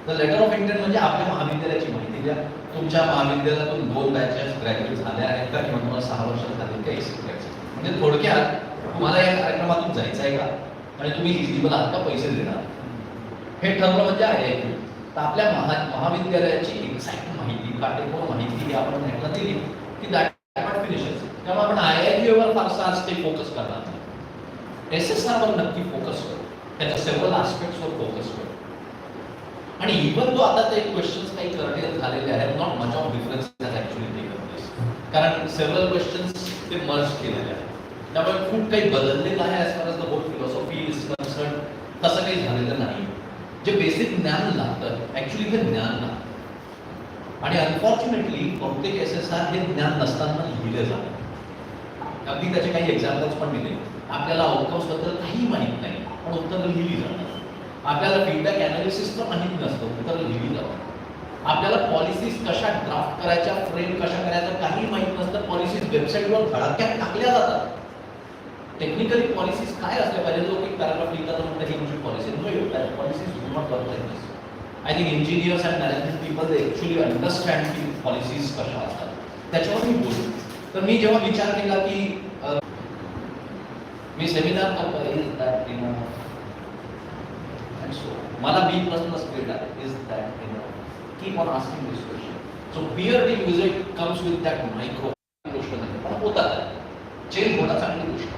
तर लेटर ऑफ इंटेंट म्हणजे आपल्या महाविद्यालयाची माहिती द्या. तुमच्या महाविद्यालयातून 2 बॅचेस ग्रॅज्युएट झाल्या आहेत का किंवा तुम्हाला 6 वर्ष झाले का एक्सिट करायचं. म्हणजे थोडक्यात तुम्हाला या कार्यक्रमातून जायचं आहे का आणि तुम्ही इलिजिबल आहात का पैसे देणार हे ठरवलं म्हणजे IIQA. तर आपल्या महाविद्यालयाची एक्झॅक्ट माहिती काटेकोर माहिती आपण नेटला दिली की दॅट फिनिशेस. त्यामुळे आपण IIQA वर फारसा आज ते फोकस करणार नाही. SSR वर नक्की फोकस करू, त्याच्या सेव्हरल ॲस्पेक्ट्सवर फोकस करू. आणि इव्हन दो आता ते क्वेश्चन्स काही करणे झालेले आहेत, not much of difference has actually taken place, कारण सेव्हरल क्वेश्चन्स ते मर्ज केलेले आहेत. त्यामुळे खूप काही बदललेलं आहे as far as the whole philosophy is concern. तसं काही झालेलं नाही. जे बेसिक ज्ञान लागतं ॲक्च्युली ते ज्ञान लागतं. आणि अनफॉर्च्युनेटली बहुतेक SSR हे ज्ञान नसताना लिहिले जातात. अगदी त्याचे काही एक्झाम्पल्स पण दिले. आपल्याला आउटकम्सबद्दल काही माहीत नाही, पण उत्तरं लिहिली जातात. आपल्याला फीडबॅक ॲनालिसिसचं माहीत नसतं, उत्तरं लिहिली जातात. आपल्याला पॉलिसीज कशा ड्राफ्ट करायच्या, फ्रेम कशा करायच्या काही माहीत नसतं. पॉलिसीज वेबसाईटवर धडाक्यात टाकल्या जातात. टेक्निकली पॉलिसीज काय असल्या पाहिजे, लोक एक पॅराग्राफ लिहितात म्हणतात ही तुमची policy. No, policies do not work like this. I think engineers and management people they actually understand की पॉलिसीज कशा असतात. त्याच्यावर मी बोलू. तर मी जेव्हा विचार केला की मी सेमिनार करतो मला B++ grade is that keep on asking this question. So peer music comes with that micro गोष्ट नाही, पण होतात चेंज होणं चांगली गोष्ट.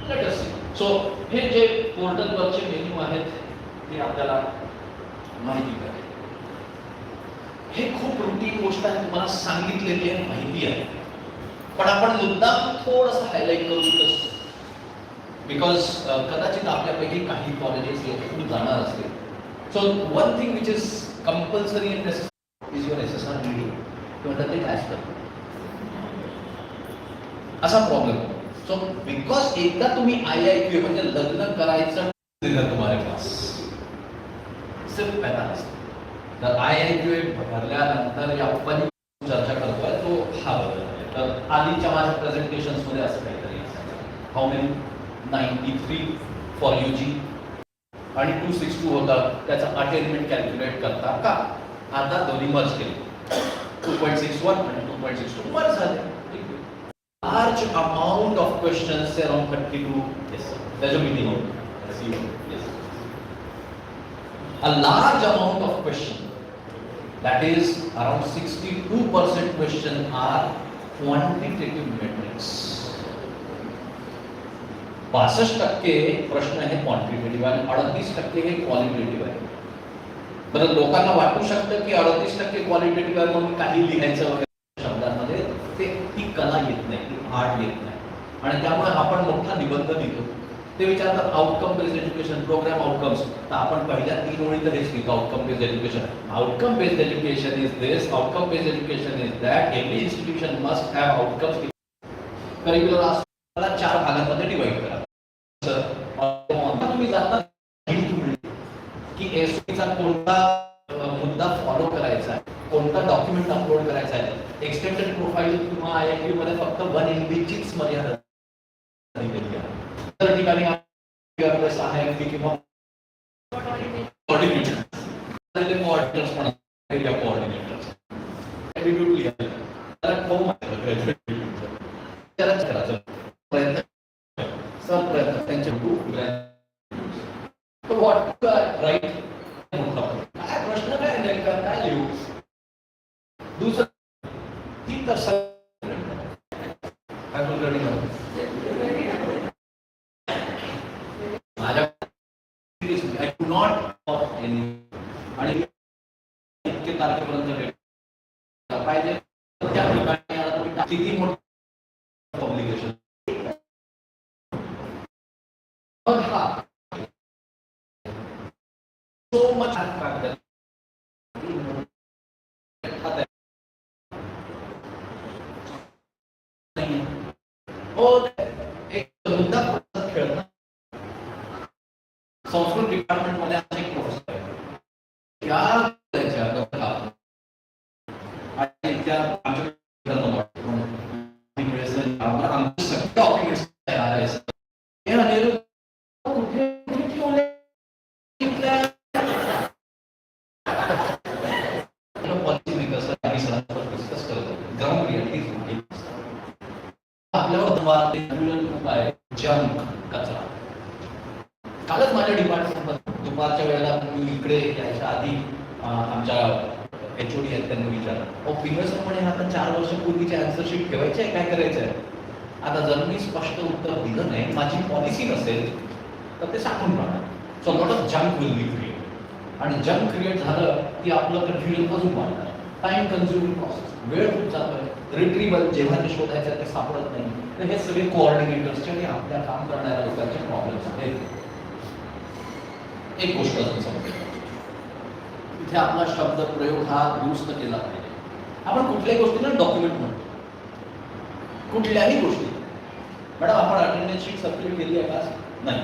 लेट अस सी. सो हे जे पोर्टलवरचे मेन्यू आहेत ते आपल्याला माहिती पाहिजे. हे खूप रुटीन गोष्ट आहे, तुम्हाला सांगितलेली आहे, माहिती आहे, पण आपण मुद्दाम थोडंसं हायलाईट करू शकतो. बिकॉज कदाचित आपल्यापैकी काही कॉलेजेस येथून जाणार असतील. So one thing which is compulsory in is your SSR reading to undertake as well. असा प्रॉब्लेम होतो. सो बिकॉज एकदा तुम्ही IIQA म्हणजे लग्न करायचं दिलं तुम्हाला पास सिर्फ पैदा असतो. तर IIQA भरल्यानंतर आपण चर्चा करतोय तो हा बदल आहे. तर आधीच्या माझ्या प्रेझेंटेशन्स मध्ये असं काहीतरी हाऊ मेनी 93 फॉर UG आणि 262 होता. त्याचा अटेनमेंट कॅल्क्युलेट करता का आता दोन्ही मर्ज केले. 2.61 आणि 2.62 मर्ज झाले. Large amount of questions around 32. Yes, त्याच्या मीटिंग होती. Yes, a large amount of question, that is around 62% question are quantitative metrics. 62% प्रश्न हे क्वांटिटेटिव्ह आणि 38% हे क्वालिटेटिव्ह आहे. बरं, लोकांना वाटू शकतं की 38% क्वालिटेटिव्ह आहे म्हणून काही लिहायचं वगैरे शब्दांमध्ये, ते ती कला येत नाही, ती आर्ट येत नाही. आणि त्यामुळे आपण मोठा निबंध लिहितो. ते विचारतात outcome based education, program outcomes. तर आपण पहिल्या 3 ओळी तर हेच लिहितो, outcome based education. Outcome based education is this, outcome based education is that. Every institution must have outcomes. Curricular 4 भागांमध्ये डिवाइड करा. तुम्ही जाता की एसओपीचा कोणता मुद्दा फॉलो करायचा आहे, कोणता डॉक्युमेंट अपलोड करायचा आहे. एक्सटेंडेड प्रोफाईल किंवा IIQ मध्ये फक्त 1 MB चीच मर्यादा दिलेली आहे. तर ठिकाणी सहाय्यक किंवा कोऑर्डिनेटर्स पण कोऑर्डिनेटर्स प्रयत्न त्यांचे राईट. काय प्रश्न काय नेमका काय लिहू. दुसरं ती तसं माझ्या आय डू नॉट आणि इतके तारखेपर्यंत पाहिजे. त्या ठिकाणी किती मोठं पब्लिकेशन so much factor एक मुद्दा खेळणं. संस्कृत डिपार्टमेंट मध्ये अनेक प्रोफेसर आहेत. कालच माझ्या डिपार्टमेंटमध्ये दुपारच्या वेळेला मी इकडे यायच्या आधी आमच्या HOD आहेत त्यांनी विचारलं, पिंगळसरपणे आता 4 वर्षापूर्वीची आन्सर शीट ठेवायची आहे, काय करायचं आहे. आता जर मी स्पष्ट उत्तर दिलं नाही, माझी पॉलिसी नसेल तर ते साठून राहणार. So lot of junk will be create आणि जंक क्रिएट झालं की आपलं कन्फ्युजन अजून वाढणार. टाइम कन्झ्युमिंग प्रोसेस, वेळ खूप जातोय. रिट्रीवल जेव्हा ते शोधायचं ते सापडत नाही. तर हे सगळे कोऑर्डिनेटर्सचे आणि आपल्या काम करणाऱ्या लोकांचे प्रॉब्लेम्स आहेत. एक गोष्ट अजून समजेल, इथे आपला शब्द प्रयोग हा दुरुस्त केला पाहिजे. आपण कुठल्याही गोष्टीला डॉक्युमेंट म्हणतो, कुठल्याही गोष्टी. मॅडम आपण अटेंडन्स शीट सर्क्युलेट केली आहे का? नाही.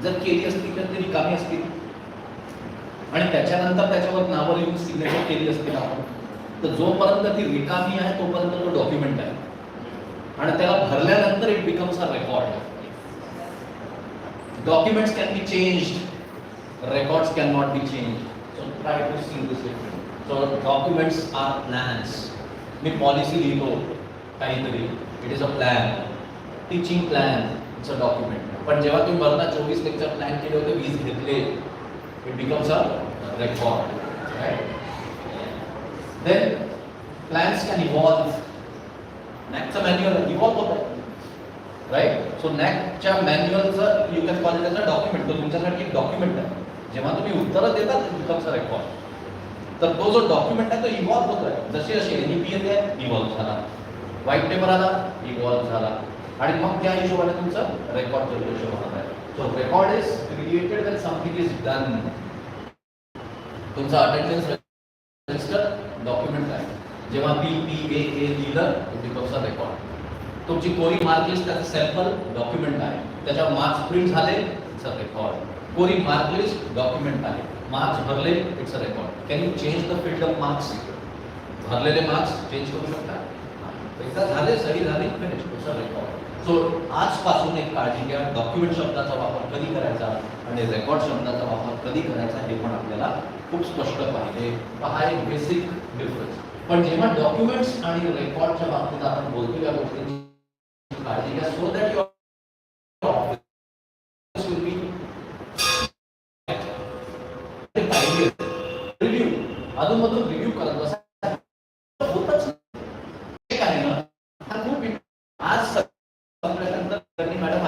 जर केली असती तर ती रिकामी असती आणि त्याच्यानंतर त्याच्यावर नावं लिहून सिग्नेचर केली असती ना आपण, तर जोपर्यंत ती रिकामी आहे तोपर्यंत तो डॉक्युमेंट आहे आणि त्याला भरल्यानंतर it becomes a record. Documents can be changed, records cannot be changed. So try to see this different. So documents are plans. Me policy लिहितो काहीतरी, it is a plan. Teaching plan, it's a document. पण जेव्हा तुम्ही भरता 24 lecture plan केले होते, 20 घेतले, it becomes a record. Right? Then plans can evolve. नॅकचं मॅन्युअल इव्हॉल्व होतं. राईट? सो नॅकच्या मॅन्युअलचं you can call it as a document. तो तुमच्यासाठी एक डॉक्युमेंट आहे. जेव्हा तुम्ही उत्तरं देता इट बिकम्स अ रेकॉर्ड. तर तो जो डॉक्युमेंट आहे तो इव्हॉल्व होतोय. जशी जशी एनईपी येते इव्हॉल्व झाला, व्हाईट पेपर आला इव्हॉल्व झाला आणि मग त्या हिशोबाने तुमचं रेकॉर्ड जनरेशन होणार आहे. So record is created when something is done. तुमचा अटेंडन्स रजिस्टर डॉक्युमेंट आहे. जेव्हा PPAA लिहिलं इट बिकम्स अ रेकॉर्ड. तुमची कोरी मार्क लिस्ट त्याचं सॅम्पल डॉक्युमेंट आहे. त्याच्यावर मार्क्स प्रिंट झाले, इट्स अ रेकॉर्ड. कोरी मार्क लिस्ट डॉक्युमेंट आहे. मार्क्स भरले, it's a record. Can you change the field of marks? भरलेले मार्क्स चेंज करू शकता? एकदा झाले, सही झाली, फिनिश, इट्स अ रेकॉर्ड. सो आजपासून एक काळजी घ्या, डॉक्युमेंट शब्दाचा वापर कधी करायचा आणि रेकॉर्ड शब्दाचा वापर कधी करायचा हे पण आपल्याला खूप स्पष्ट पाहिजे. हा एक बेसिक डिफरन्स. पण जेव्हा डॉक्युमेंट्स आणि रेकॉर्डच्या बाबतीत आपण बोलतो या गोष्टींची काळजी घ्या, so that your office will be review. अधूनमधून रिव्ह्यू करत बसा. होतच आहे ना, हा खूप आज संपल्यानंतर मॅडम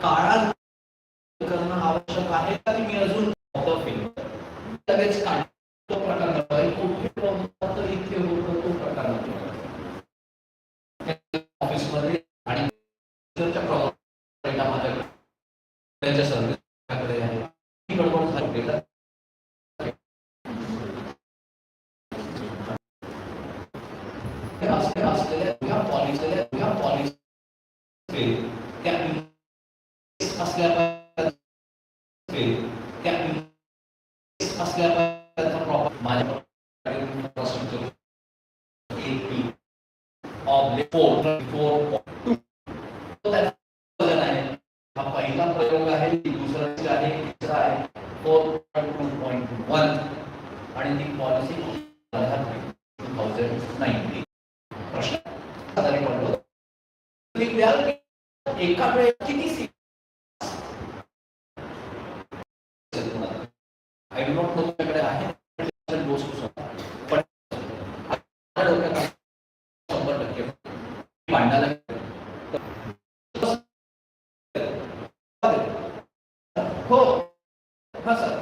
काळा करणं आवश्यक आहे का मी अजून लगेच तो प्रकार कुठे इथे होतो तो प्रकार ऑफिसमध्ये आणि त्यांच्या सर्व्हिसकडे आहे गडबड झाली. असलेल्या पॉलिसी हा पहिला प्रयोग आहे, दुसरा आहे, तिसरा आहे 4.2.1 आणि ती पॉलिसी 2019. प्रश्न पडलो एका वेळेस किती seat? I do not no तुमच्याकडे आहे पण 100% मांडायला हो हा सर.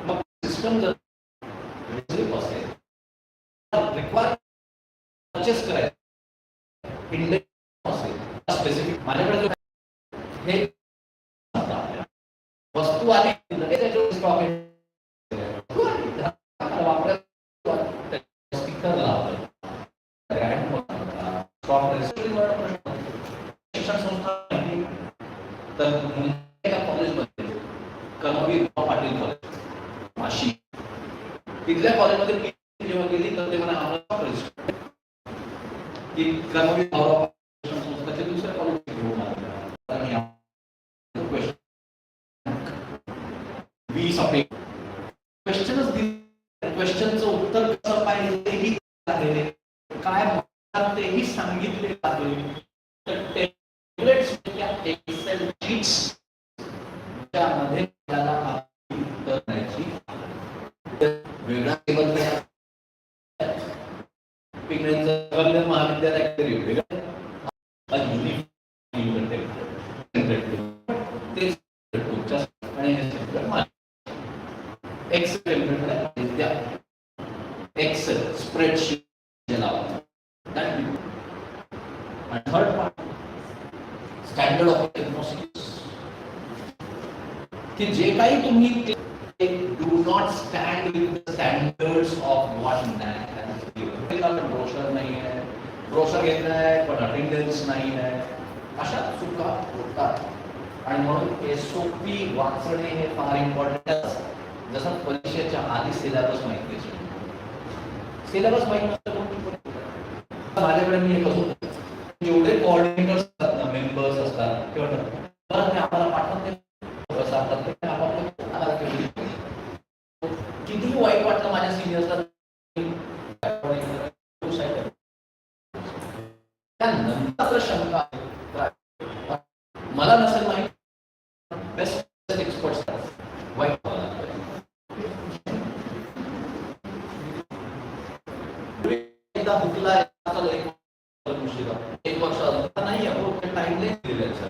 मग सिस्टम जर असेल रिक्वायर परचेस करायचं इंडेक्स असेल स्पेसिफिक माझ्याकडे हे वस्तू आली लगेच त्याच्यावर स्टॉक स्टिकर लावलं शिक्षण संस्था तर एका कॉलेजमध्ये कर्मवीर पाटील कॉलेज नाशिक तिथल्या कॉलेजमध्ये जेव्हा गेली तर ते मला आम्हाला रजिस्टर की कर्मवीर संस्थेचे दुसऱ्या कॉलेज घेऊन आले. क्वेश्चनच दिले, क्वेश्चनचं उत्तर कसं पाहिजे तेही काय म्हणतात तेही सांगितले आहे. एक्सेल शीट्स त्यामध्ये त्याला करण्याची वेगळा टेबल महाविद्यालय वेगळा स्टँडर्ड ऑफ डायग्नोसिस की जे काही तुम्ही do not stand with the standards of what NAAC brochure नाही आहे, ब्रोशर घेतला आहे पण अटेंडन्स नाही आहे, अशा चुका होतात. आणि म्हणून SOP वाचणे हे फार इम्पॉर्टंट असतं. जसं परीक्षेच्या आधी सिलेबस माहिती असतो, सिलेबस माहिती नसतं माझ्याकडे मी एक असतो जेवढे कोऑर्डिनेटर्स असतात ना, मेंबर्स असतात किंवा ते आम्हाला पाठवत कितीही वाईट वाटलं माझ्या सिनियर्सला, त्यानंतर शंका मला नसेल माहिती, बेस्ट एक्सपर्ट्स वाईट एकदा हुकला एक वर्ष नाही टाइमलाईन दिलेलं आहे.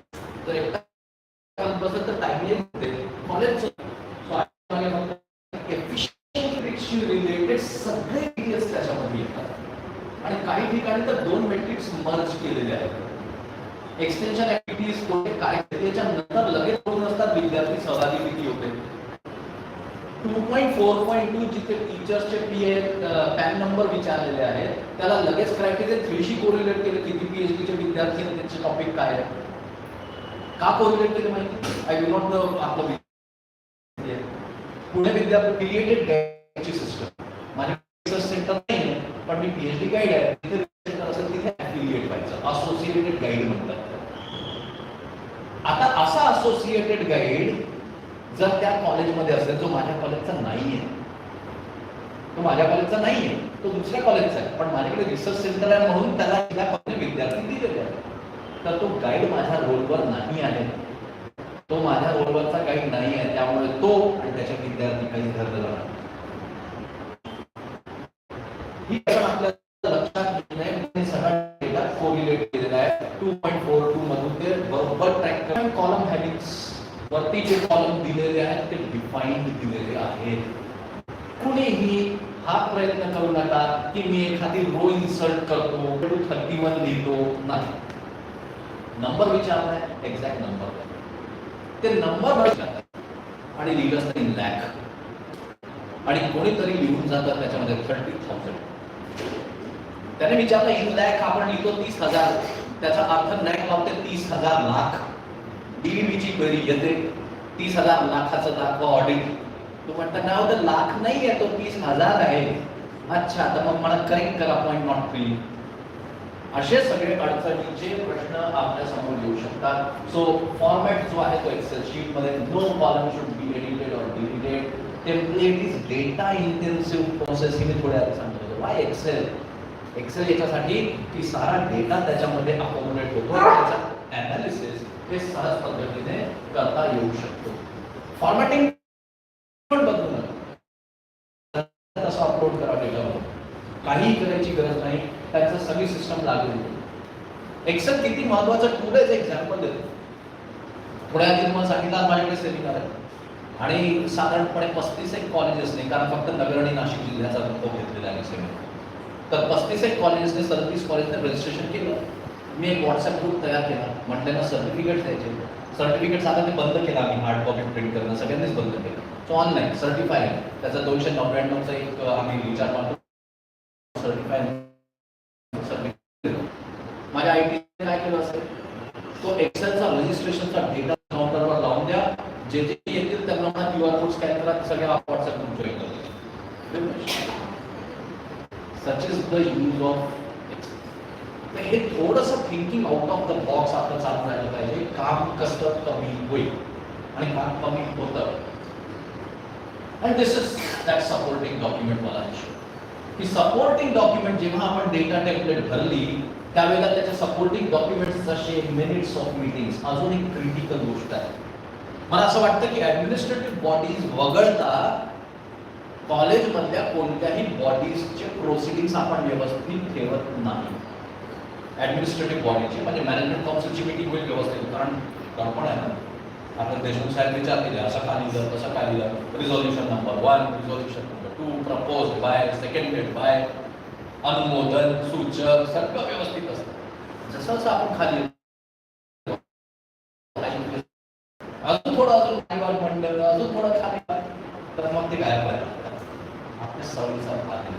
तर एकदा बसत तर टाइमलाईन कॉलेज रिलेटेड सगळे डिटेल्स त्याच्यामध्ये येतात आणि काही ठिकाणी तर 2 मेट्रिक्स मर्ज केलेले आहेत. एक्सटेन्शन ऍक्टिव्हिटीज कोणते काय त्याच्या नंतर लगेच होत नसतात, विद्यार्थी सहभागी किती होते. 2.4.2 जिथे टीचर्सचे पॅन नंबर विचारलेले आहेत त्याला लगेच क्रायटेरिया 3 शी कोरिलेट केले, किती PhD चे विद्यार्थी आहेत, त्यांचे टॉपिक काय आहे, का कोरिलेट केले माहिती. आय डू नॉट नो आपलं पुणे विद्यापीठ क्रिएटेड गाईडची सिस्टम. माझे रिसर्च सेंटर नाही आहे पण मी PhD गाईड आहे, तिथे रिसर्च सेंटर असेल तिथे ॲफिलिएट व्हायचं, असोसिएटेड गाईड म्हणतात. आता असा असोसिएटेड गाईड जर त्या कॉलेजमध्ये असेल जो माझ्या कॉलेजचा नाहीये, तो माझ्या कॉलेजचा नाहीये, तो दुसऱ्या कॉलेजचा आहे, पण माझ्याकडे रिसर्च सेंटर आहे म्हणून त्याला त्या कॉलेज विद्यार्थी दिलेले आहेत, तर तो गाईड माझ्या रोलवर नाही आहे, तो माझ्या रोलवरचा गाईड नाही आहे, त्यामुळे तो आणि त्याचे विद्यार्थी काही धरलेला नाही. ही आपल्याला लक्षात घेणे सगळा डेटा कोरिलेट केलेला आहे. 2.42 मधून ते बरोबर ट्रॅक करून कॉलम हॅबिट्स वरती जे कॉलम दिलेले आहेत ते डिफाईन्ड दिलेले आहेत. कुणीही हा प्रयत्न करू नका की मी एखादी रो इन्सर्ट करतो 31 लिहितो, नाही. नंबर विचारलाय, एक्झॅक्ट नंबर ते नंबर विचारतात आणि लिहिलं असतं इन लॅक आणि कोणीतरी लिहून जातात त्याच्यामध्ये 30,000. त्याने विचारलं इन लॅक आपण लिहितो 30,000, त्याचा अर्थ लॅक लावते 30,000 लाख. DDBची क्वेरी येते 30,000 लाखाचं दाखवा ऑडिट. तो म्हणता नाव तर लाख नाही आहे, तो 30,000 आहे. अच्छा, तर मग मला करेक्ट करा, पॉइंट नॉट फ्री. असे सगळे अडचणीचे प्रश्न आपल्या समोर येऊ शकतात. सो फॉर्मॅट जो आहे तो एक्सेल शीट मध्ये no column should be edited or deleted. Template is data intensive process. मी थोड्या आधी सांगतो वाय एक्सेल. एक्सेल याच्यासाठी की सारा डेटा त्याच्यामध्ये अकोमोडेट होतो, त्याचा ॲनालिसिस हे सहज पद्धतीने करता येऊ शकतो. फॉर्मॅटिंग पण बदलू नका, तसं अपलोड करा डेटावर, काहीही करायची गरज नाही, त्याचं सगळी सिस्टम लागू होईल. एक्सेल किती महत्वाचं टूल आहे एक्झाम्पल देतो. थोड्या आधी तुम्हाला सांगितलं माझ्याकडे सेमिनार आहे आणि साधारणपणे 35 कॉलेजेस नाही, कारण फक्त नगर आणि नाशिक जिल्ह्याचा तो घेतलेला आहे सेमिनार. तर 35 कॉलेजेसने 37 कॉलेजने रजिस्ट्रेशन केलं. मी एक व्हॉट्सअप ग्रुप तयार केला, म्हटलं सर्टिफिकेट द्यायचे. सर्टिफिकेट आता ते बंद केलं आम्ही, हार्ड कॉपी प्रिंट करणं सगळ्यांनीच बंद केलं. सो ऑनलाईन सर्टिफाय आहे, त्याचा 299चा एक आम्ही रिचार्ज मारतो. सर्टिफाय माझ्या IT काय केलं असेल, तो एक्सेलचा रजिस्ट्रेशनचा डेटा काउंटरवर लावून द्या. जे जे येतील त्यांना मला QR कोड स्कॅन करा, सगळ्या व्हॉट्सअप ग्रुप जॉईन करा. Such is the use of. हे थोडंसं thinking out of the box आपलं चालू राहिलं पाहिजे. काम कसं कमी होईल आणि काम कमी होतं. And this is that supporting document. मला की सपोर्टिंग डॉक्युमेंट जेव्हा आपण डेटा टेम्पलेट भरली त्यावेळेला त्याच्या सपोर्टिंग डॉक्युमेंट्स जसे मिनिट्स ऑफ मीटिंग्स अजून एक क्रिटिकल गोष्ट आहे. मला असं वाटतं की ऍडमिनिस्ट्रेटिव्ह बॉडीज वगळता कॉलेजमधल्या कोणत्याही बॉडीजचे प्रोसिडिंग्स आपण व्यवस्थित ठेवत नाही. ऍडमिनिस्ट्रेटिव्ह बॉडीची म्हणजे मॅनेजमेंट काउन्सिलची मीटिंग होईल व्यवस्थित, कारण दडपण आहे ना. आपण देशमुख साहेब विचार केले असं का लिहिलं तसं काय लिहिलं. Resolution number 1, resolution number 2, propose by, seconded by, अनुमोदन, सूचक सगळं व्यवस्थित असतं. जसं आपण खाली अजून थोडं म्हणलं अजून थोडं खाली तर मग ते गायब व्हायला आपल्या सवयीचा भाग आहे.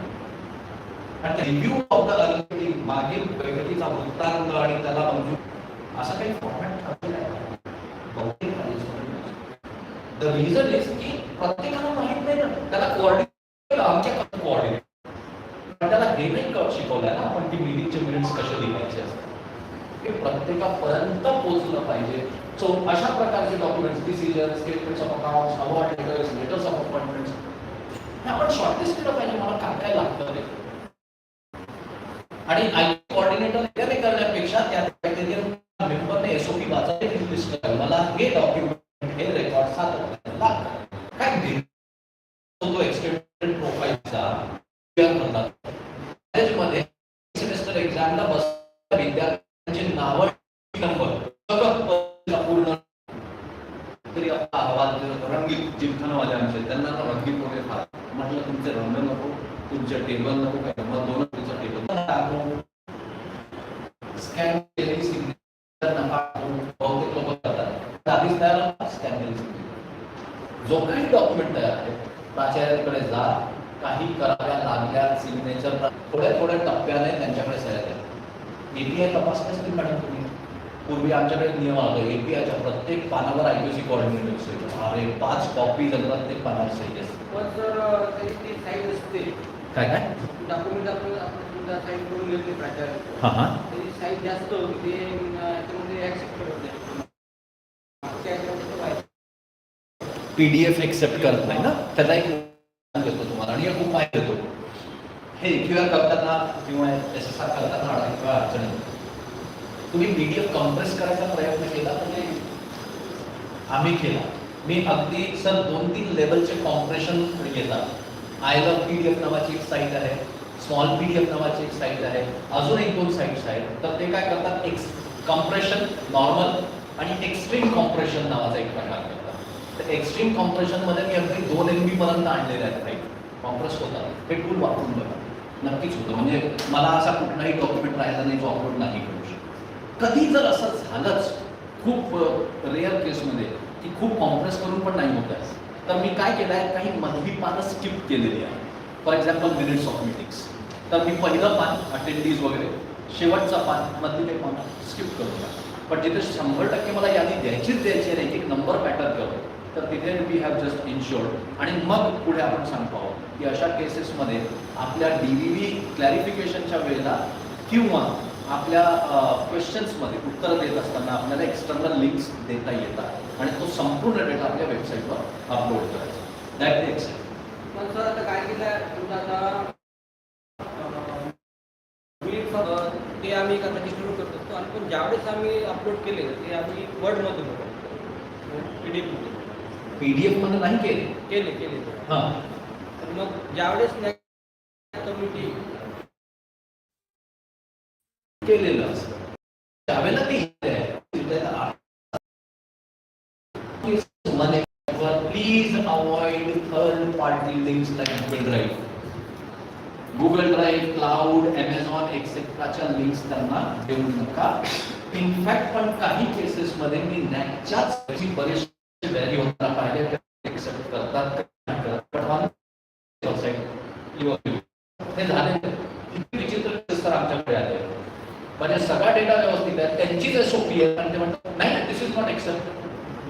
आणि रिव्ह्यू ऑफ द अर्निंग मागील प्रगतीचा वृत्तांत आणि त्याला मंजूर असा काही फॉर्मॅट ठरवलेला आहे बहुतेक कॉलेजमध्ये. द रिझन इज की प्रत्येकाला माहित नाही ना त्याला कोऑर्डिनेटर आमच्या कोऑर्डिनेटर त्याला हे नाही शिकवलंय ना आपण की मीटिंगचे मिनिट्स कसे लिहायचे असतात हे प्रत्येकापर्यंत पोहोचलं पाहिजे. सो अशा प्रकारचे documents decision statements of accounts award letters letters of appointments हे आपण शॉर्टलिस्ट केलं पाहिजे. मला काय काय लागतं ते आणि आय कोऑर्डिनेटर हे करण्यापेक्षा त्या क्रायटेरियन मेंबरने एसओपी वाचायची लिस्ट करावी. मला हे डॉक्युमेंट हे रेकॉर्ड लागतात काय दे तो एक्सटेंडेड प्रोफाईलचा कॉलेजमध्ये सेमेस्टर एक्झामला बसलेल्या विद्यार्थ्यांचे नाव नंबर पूर्ण तरी आपला आवाज रंगीत जिमखानावाल्यांचे त्यांना रंगीत वगैरे फार म्हटलं तुमचे रंग नको तुमचे टेबल नको काय मग दोन तुमचं टेबल स्कॅन केलेली सिग्नेचर नका बहुतेक लोक करतात आधीच त्याला स्कॅन केली जो काही डॉक्युमेंट तयार आहे प्राचार्याकडे जा काही कराव्या लागल्या सिग्नेचर थोड्या थोड्या टप्प्याने त्यांच्याकडे सह्या द्या. एपीआय तपासण्यास की मॅडम तुम्ही पूर्वी आमच्याकडे नियम आला एपीआयच्या प्रत्येक पानावर आयपीसी कोऑर्डिनेटर सही अरे 5 कॉपी प्रत्येक पानावर सही असते. पण जर ती साईज असते काय काय डॉक्युमेंट आपण साईन करून घेतली प्राचार्य हां हां त्याची साईज जास्त होती ते याच्यामध्ये ऍक्सेप्ट करत नाही. पीडीएफ एक्सेप्ट करत नाही ना त्याचा एक देतो तुम्हाला आणि खूप माहिती देतो. हे क्यूआर करताना किंवा एसएसआर करताना किंवा अडचणी तुम्ही पीडीएफ कॉम्प्रेस करायचा प्रयत्न केला म्हणजे आम्ही केला. मी अगदी सर 2-3 लेवलचे कॉम्प्रेशन घेतात. आय लव्ह पीडीएफ नावाची एक साईट आहे स्मॉल पीडीएफ नावाची एक साईट आहे अजून 1-2 साईट्स आहेत. तर ते काय करतात कॉम्प्रेशन नॉर्मल आणि एक्स्ट्रीम कॉम्प्रेशन नावाचा एक प्रकार करतात. तर एक्स्ट्रीम कॉम्प्रेशन मध्ये मी अगदी 2 MB पर्यंत आणलेले आहेत काही कॉम्प्रेस होतात. हे टूल वापरून बघा नक्कीच होतं. म्हणजे मला असा कुठलाही डॉक्युमेंट राहिला नाही जो अपलोड नाही करू शकतो. कधी जर असं झालंच खूप रेअर केसमध्ये की खूप कॉम्प्रेस करून पण नाही होत आहे तर मी काय केलं आहे काही मधली पानं स्किप केलेली आहे. For example minutes of meetings तर मी पहिलं पान अटेंडीज वगैरे शेवटचा पान मधली पानं स्किप करू शकतो. पण जिथे 100% मला यादी द्यायचीच द्यायची आहे एक नंबर पॅटर्न करतो तर तिथे वी हॅव जस्ट इन्शोर्ड आणि मग पुढे आपण सांगतो आहोत की अशा केसेसमध्ये आपल्या DVV क्लॅरिफिकेशनच्या वेळेला किंवा आपल्या क्वेश्चन्समध्ये उत्तर देत असताना आपल्याला एक्सटर्नल लिंक्स देता येतात आणि तो संपूर्ण डेटा आपल्या वेबसाईटवर अपलोड करायचा. दॅट इज पण सर आता काय केलं तुमचा आता ते आम्ही एका रजिस्टर करत असतो आणि पण ज्यावेळेस आम्ही अपलोड केले ते आम्ही वर्डमध्ये होतो पीडीएफ मध्ये नाही केले हां तर मग ज्यावेळेस कम्युनिटी केलेलं असतं त्यावेळेला please avoid third party links like Google drive cloud Amazon एक्सेट्राच्या लिंक्स त्यांना देऊ नका. इनफॅक्ट पण काही केसेसमध्ये मी नॅकच्याच बरेचसे व्हॅल्यू होताना पाहिले एक्सेप्ट करतात ते झाले किती विचित्र केस आमच्याकडे आले म्हणजे सगळा डेटा व्यवस्थित आहे त्यांचीच एसओपी आहे आणि ते म्हणतात नाही दिस इज नॉट एक्सेप्ट.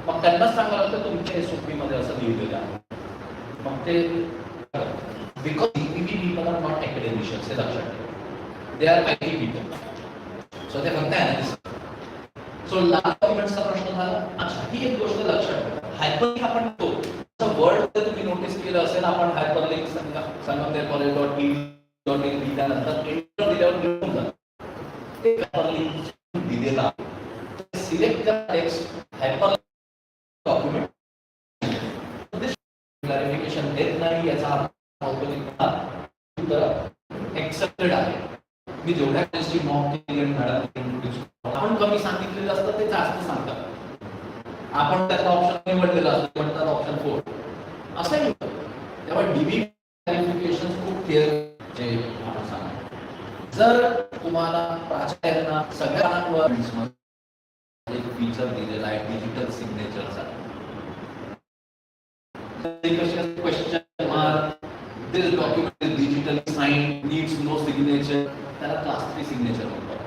मग त्यांनाच सांगावं लागतं तुमच्या एसओपी मध्ये असं लिहिलेलं आहे. मग ते because DVV people are not academicians हे लक्षात ठेवा. They are IT people. So ते फक्त analysis. So लास्ट डॉक्युमेंट्सचा प्रश्न झाला. अच्छा ही एक गोष्ट लक्षात ठेवा. हायपरलिंक आपण तो वर्ड तुम्ही नोटीस केलं असेल आपण हायपरलिंक संगमनेर college.in दिल्यानंतर एंटर दिल्यावर घेऊन जातो. ते हायपरलिंक दिलेला सिलेक्ट करा टेक्स्ट हायपरलिंक डॉक्युमेंट क्लॅरिफिकेशन देत नाही याचा एक्सेप्टेड आहे. मी जेवढ्या गोष्टी मॉक केली आपण कमी सांगितलेलं असतं ते जास्त सांगतात. आपण त्याचा ऑप्शन निवडलेला असतो म्हणतात ऑप्शन 4 असंही होतं. त्यामुळे DVV क्लॅरिफिकेशन खूप क्लिअर जे आपण सांगतो. जर तुम्हाला प्राचार्यांना सगळ्यांवर एक फीचर दिलेला आहे digital सिग्नेचरचा question mark, this document is digitally signed, needs no signature, त्याला क्लास 3 सिग्नेचर म्हणतात.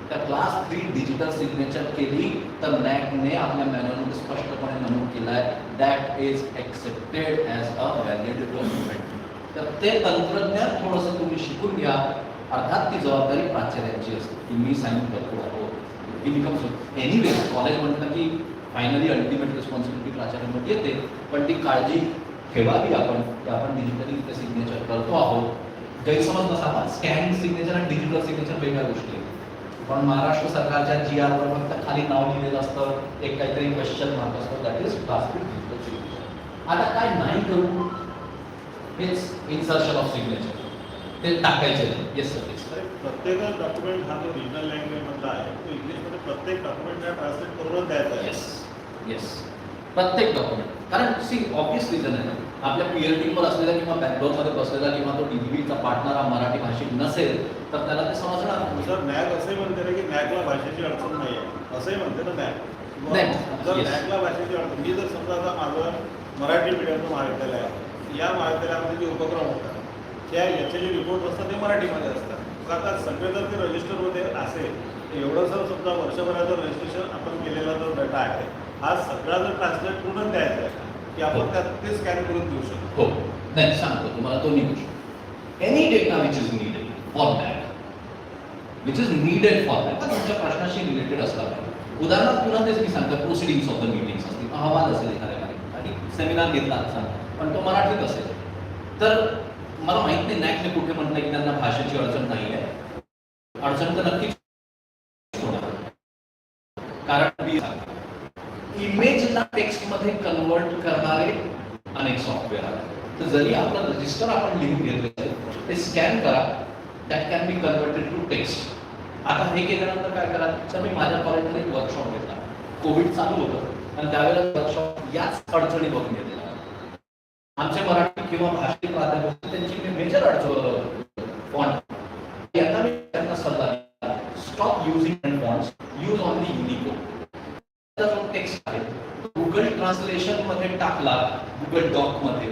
त्या क्लास 3 डिजिटल सिग्नेचर केली तर NAACने आपल्या मॅन्युअलमध्ये स्पष्टपणे नमूद केलं आहे that is accepted as a valid document. तर ते तंत्रज्ञान थोडंसं तुम्ही शिकून घ्या. अर्थात ती जबाबदारी प्राचार्यांची असते की मी साईन करतो ही बिकम्स एनिवे. कॉलेज म्हटलं की फायनली अल्टिमेट रिस्पॉन्सिबिलिटी प्राचार्यांवर येते, पण ती काळजी ठेवावी आपण की आपण डिजिटली ते सिग्नेचर करतो आहोत. गैरसमज नसावा, स्कॅन सिग्नेचर आणि डिजिटल सिग्नेचर वेगळ्या गोष्टी आहेत. पण महाराष्ट्र सरकारच्या GR वर फक्त खाली नाव लिहिलेलं असतं, एक काहीतरी क्वेश्चन मार्क असतो, that is plastic digital signature. आता काय नाही करू, हेच इन्सर्शन ऑफ सिग्नेचर ते टाकायचे. Yes sir. प्रत्येक डॉक्युमेंट हा जो रिजनल लँग्वेज मधला आहे तो इंग्लिशमध्ये प्रत्येक डॉक्युमेंटला ट्रान्सलेट करूनच द्यायचा आहे. येस प्रत्येक डॉक्युमेंट. कारण सी ऑब्वियस रिझन आहे ना, आपल्या PLT वर असलेला किंवा बँगलोरमध्ये बसलेला किंवा तो DBचा पार्टनर हा मराठी भाषिक नसेल तर त्याला ते समजणार नाही. सर NAAC असंही म्हणते ना की NAACला भाषेची अडचण नाही आहे, असंही म्हणते ना NAAC. जर NAACला भाषेची अडचण, मी जर समजा आता माझं मराठी मीडियमचं महाविद्यालय आहे, या महाविद्यालयामध्ये जे उपक्रम होतात त्या याचे जे रिपोर्ट असतात ते मराठीमध्ये असतात. तर आता सगळे जर ते रजिस्टरमध्ये असेल, एवढं जर समजा वर्षभराचं रजिस्ट्रेशन आपण केलेला जो डाटा आहे हा सगळा जर ट्रान्सलेट करून द्यायचा आहे की आपण त्यात ते स्कॅन करून देऊ शकतो. हो नाही सांगतो तुम्हाला दोन्ही गोष्टी. Any data which is needed for that, which is needed for that, तुमच्या प्रश्नाशी रिलेटेड असला पाहिजे. उदाहरणार्थ पुन्हा तेच मी सांगतो, प्रोसिडिंग्स ऑफ द मीटिंग्स असतील, अहवाल असेल एखाद्या आणि सेमिनार घेतला असा पण तो मराठीत असेल तर मला माहित नाही NAACने कुठे म्हटलं की त्यांना भाषेची अडचण नाही आहे. अडचण तर नक्कीच होणार, कारण इमेजला टेक्स्टमध्ये कन्वर्ट करणारे अनेक सॉफ्टवेअर आहेत. तर जरी आपलं रजिस्टर आपण लिहून घेतलं ते स्कॅन करा, that can be converted to text. आता हे केल्यानंतर काय करा, तर मी माझ्या कॉलेजमध्ये एक वर्कशॉप घेतला, कोविड चालू होतं आणि त्यावेळेला वर्कशॉप याच अडचणी बघून घेतल्या. आमचे मराठी किंवा भाषिक प्राध्यापक त्यांची मेजर अडचण फॉन्ट. यांना मी त्यांना सल्ला दिला, stop using fonts, use only Unicode. जो टेक्स्ट आहे गुगल ट्रान्सलेशन मध्ये टाकला, गुगल डॉक मध्ये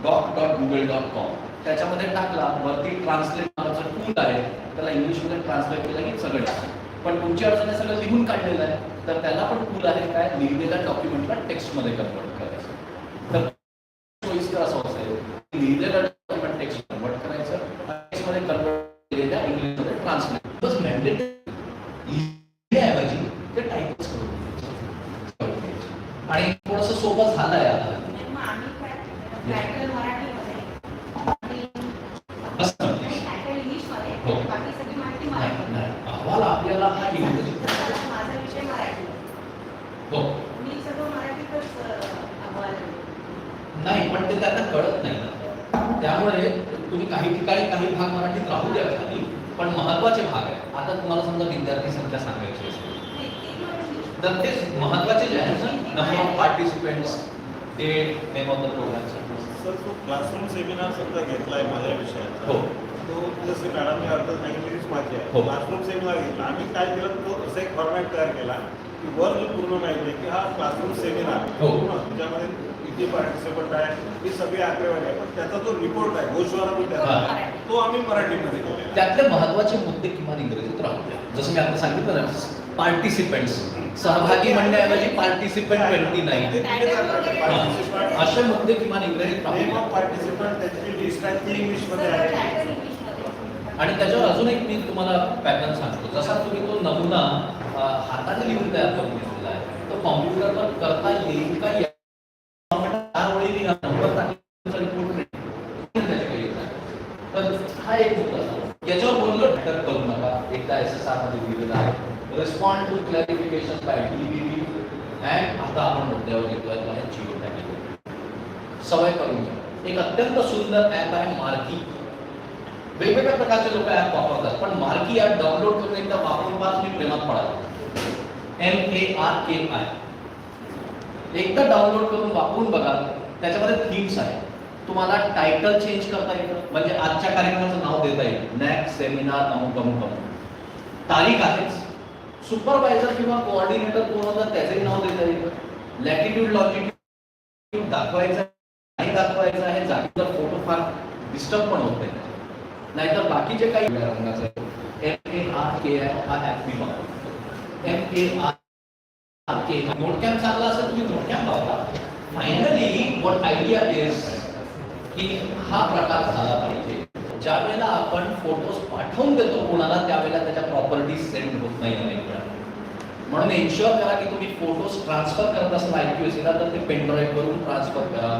doc.google.com त्याच्यामध्ये टाकला, वरती ट्रान्सलेट नावाचा टूल आहे, त्याला इंग्लिशमध्ये ट्रान्सलेट केलं की सगळं. पण तुमची अडचण आहे सगळं लिहून काढलेलं आहे, तर त्याला पण टूल आहे काय, लिहिलेल्या डॉक्युमेंटला टेक्स्टमध्ये कन्वर्ट करायचं. तर सोयीस्कर असं असेल लिहिलेलं डॉक्युमेंट टेक्स्ट कन्वर्ट करायचं, टेक्स्टमध्ये कन्वर्ट केलेल्या इंग्लिशमध्ये ट्रान्सलेट. बस मॅन्डेटरी लिहिण्याऐवजी ते टाईपच करून आणि थोडंसं सोपं झालंय आता. अहवाल आपल्याला हा इंग्रजी हो नाही, पण ते त्यांना कळत नाही ना. त्यामुळे तुम्ही काही ठिकाणी काही भाग मराठीत राहू द्या खाली, पण महत्वाचे भाग आहे. आता तुम्हाला समजा विद्यार्थी संख्या सांगायची असेल तर ते महत्वाचे जे आहेत ना, number of participants, date, name of the program. Sir तो क्लासरूम सेमिनार समजा घेतला आहे माझ्या विषयाचा, हो तो जसे मॅडमने अर्थ सांगितलीच माझी आहे. हो. क्लासरूम सेमिनार घेतला, आम्ही काय केलं, तो असं एक फॉर्मॅट तयार केला की वर जो पूर्ण माहिती आहे की हा क्लासरूम सेमिनार हो. पूर्ण त्याच्यामध्ये किती पार्टिसिपंट आहे ही सगळी आकडेवारी आहे, पण त्याचा जो रिपोर्ट आहे गोषवारा तो आम्ही मराठीमध्ये केला. त्यातले महत्वाचे मुद्दे किमान इंग्रजीत राहू द्या. जसं मी आता सांगितलं ना, पार्टिसिपेंट्स, सहभागी म्हणण्याऐवजी पार्टिसिपेंट 29, असे मुद्दे किमान इंग्रजीत राहू द्या. पार्टिसिपंट त्याची लिस्ट आहे ती इंग्लिशमध्ये आहे. आणि त्याच्यावर अजून एक मी तुम्हाला पॅटर्न सांगतो. जसा तुम्ही तो नमुना हाताने लिहून तयार करून घेतलेला आहे, तो कॉम्प्युटरवर करता येईल का हा एक मुद्दा. याच्यावर बोललो अटॅक करू नका. एकदा SSR मध्ये दिलेला आहे, respond to clarification by DBB and आता आपण मुद्द्यावर घेतोय जिओ टॅगिंग. सवय करून घ्या. एक अत्यंत सुंदर ॲप आहे मार्की. वेगवेगळ्या प्रकारचे लोक ॲप वापरतात, पण मार्की ॲप डाउनलोड करून एकदा वापरून पास मी प्रेमात पडालो. MARKI. एकदा डाउनलोड करून वापरून बघा. त्याच्यामध्ये थीम्स आहे, तुम्हाला टायटल चेंज करता येतं, म्हणजे आजच्या कार्यक्रमाचं नाव देता येईल, NAAC सेमिनार अमुक अमुक अमुक. तारीख आहेच, सुपरवायझर किंवा कोऑर्डिनेटर कोण होता त्याचंही नाव देता येतं, लॅटिट्यूड लॉंजिट्यूड दाखवायचं नाही दाखवायचं आहे जागेचा फोटो फार डिस्टर्ब पण होत नाही, नाहीतर बाकीचे काही रंगाचं MARKI हा ऍप मी वापरतो. MARKI नोटकॅम चांगला असेल तुम्ही नोटकॅम वापरा. फायनली व्हॉट आयडिया इज की हा प्रकार झाला पाहिजे. ज्या वेळेला आपण फोटोज पाठवून देतो कोणाला त्यावेळेला त्याच्या प्रॉपर्टीज सेंड होत नाही अनेक वेळा. म्हणून एन्श्युअर करा की तुम्ही फोटोज ट्रान्सफर करत असाल IQAC ला तर ते पेनड्राईव्ह वरून ट्रान्सफर करा.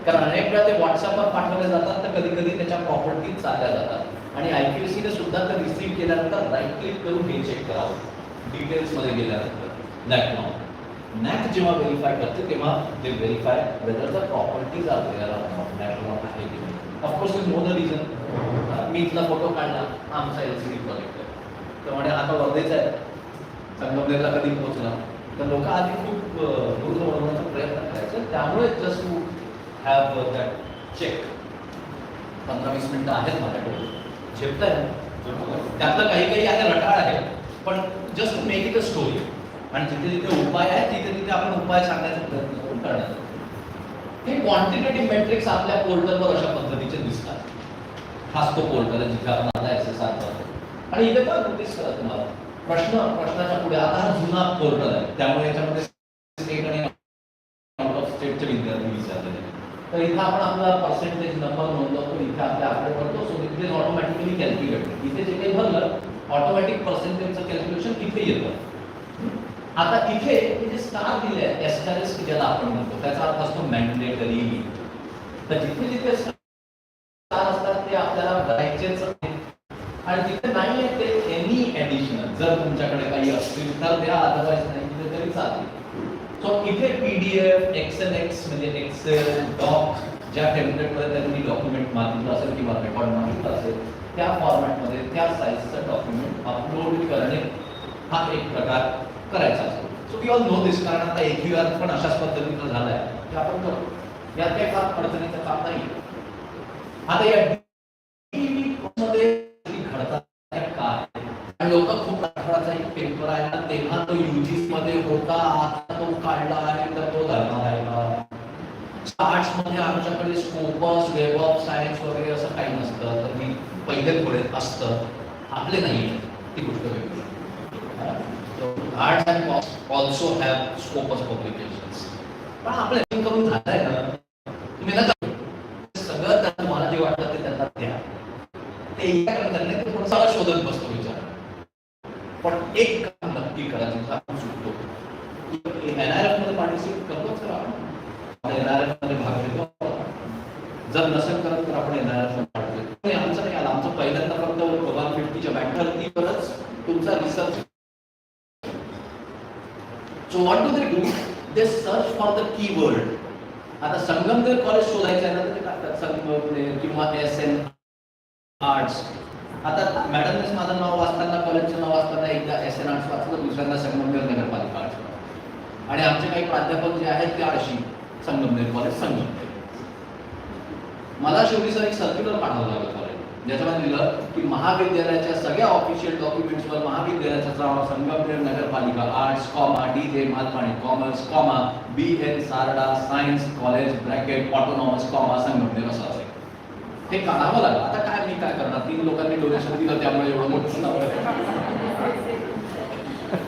कारण अनेक वेळा ते व्हॉट्सअपवर पाठवले जातात तर कधी कधी त्याच्या प्रॉपर्टीज चालल्या जातात आणि IQAC ने सुद्धा ते रिसीव्ह केल्यानंतर राईट क्लिक करून हे चेक करावं डिटेल्स मध्ये गेल्यानंतर. NAAC जेव्हा व्हेरीफाय करते तेव्हा ते verify whether the properties are there or not आहे की नाही. Of course you know the reason. मी इथला फोटो काढला आमचा LCD प्रोजेक्टर तर म्हणजे आता वर्धेचा आहे संगमनेरला कधी पोहोचला तर लोक आधी खूप दूर बनवण्याचा प्रयत्न करायचे. त्यामुळे just to have that check 15-20 मिनिटं आहेत माझ्याकडे झेपताय त्यातलं काही आहे रटाळ आहे पण just to make it a story आणि जिथे जिथे उपाय आहे तिथे तिथे आपण उपाय सांगण्याचा प्रयत्न करून करण्याचा. हे क्वांटिटेटिव्ह मेट्रिक्स आपल्या पोर्टलवर अशा पद्धतीचे दिसतात. हाच तो पोर्टल आहे जिथे आपण आता SSR करतो आणि इथे पण नोटीस करा तुम्हाला प्रश्नाच्या पुढे आता हा जुना पोर्टल आहे त्यामुळे याच्यामध्ये स्टेट आणि आउट ऑफ स्टेटचे विद्यार्थी विचारलेले. तर इथे आपण आपला पर्सेंटेज नंबर नोंदवतो इथे आपल्या आकडे पडतो so it is automatically calculated. इथे जे काही भरलं ऑटोमॅटिक पर्सेंटेजचं कॅल्क्युलेशन इथे येतं. आता इथे जे स्टार दिले आहे एस्टॅरिस्क ज्याला आपण म्हणतो त्याचा अर्थ असतो मॅन्डेटरी. तर जिथे जिथे स्टार असतात ते आपल्याला करायचेच आणि जिथे नाही आहे ते एनी ऍडिशनल जर तुमच्याकडे काही असतील तर द्या अदरवाईज नाही दिले तरी चालेल. सो इथे PDF XLX म्हणजे एक्सेल डॉक ज्या टेम्पलेटमध्ये त्यांनी डॉक्युमेंट मागितलं असेल किंवा रेकॉर्ड मागितलं असेल त्या फॉर्मॅटमध्ये त्या साईजचं डॉक्युमेंट अपलोड करणे हा एक प्रकार करायचा असतो. So we all know this कारण आता AQR पण अशाच पद्धतीनं झालाय की आपण करतो यात काही फार अडचणीचं काम नाही. आता या मध्ये घडतात काय लोक खूप अठराचा एक पेपर आहे ना तेव्हा तो UGC मध्ये होता आता तो काढला आहे तर तो धरणार आहे का. आर्ट्स मध्ये आमच्याकडे स्कोपस वेब ऑफ सायन्स वगैरे असं काही नसतं तर मी पहिले थोडे असतं आपले नाही ती गोष्ट वेगळी. Arts and also have scopus publications. पण आपलं लिंक करून झालंय ना तुम्ही ना सगळं त्यांना मला जे वाटतं ते त्यांना द्या ते त्यांनी ते थोडंसं शोधत बसतो विचार. पण एक काम नक्की करायचं आपण सुटतो NRF मध्ये पार्टिसिपेट करतोच का आपण NRF मध्ये भाग घेतो. जर नसेल करत तर आपण NRF मध्ये भाग घेतो. आमचं नाही आलं आमचं पहिल्यांदा फक्त 150च्या बॅटरतीवरच तुमचा research. So what do? They search for the keyword. आता संगमनेर कॉलेज शोधायचं आहे ना तर ते टाकतात संगमनेर किंवा SN आर्ट्स. आता मॅडमनेच माझं नाव वाचताना कॉलेजचं नाव वाचताना एकदा SN आर्ट्स वाचलं दुसऱ्यांदा संगमनेर नगरपालिका आर्ट्स आणि आमचे काही प्राध्यापक जे आहेत ते आळशी संगमनेर कॉलेज संगमनेर. मला शेवटी सर एक सर्क्युलर पाठवावं लागलं कॉलेज ज्याच्यामध्ये लिहिलं की महाविद्यालयाच्या सगळ्या ऑफिशियल डॉक्युमेंट्सवर महाविद्यालयाचं नाव संगमनेर नगरपालिका arts DJ Malpani commerce BN Sarda science college bracket autonomous Sangamner असं असेल. हे काढावं लागलं. आता काय मी काय करणार 3 लोकांनी डोनेशन दिलं त्यामुळे एवढं मोठं नाव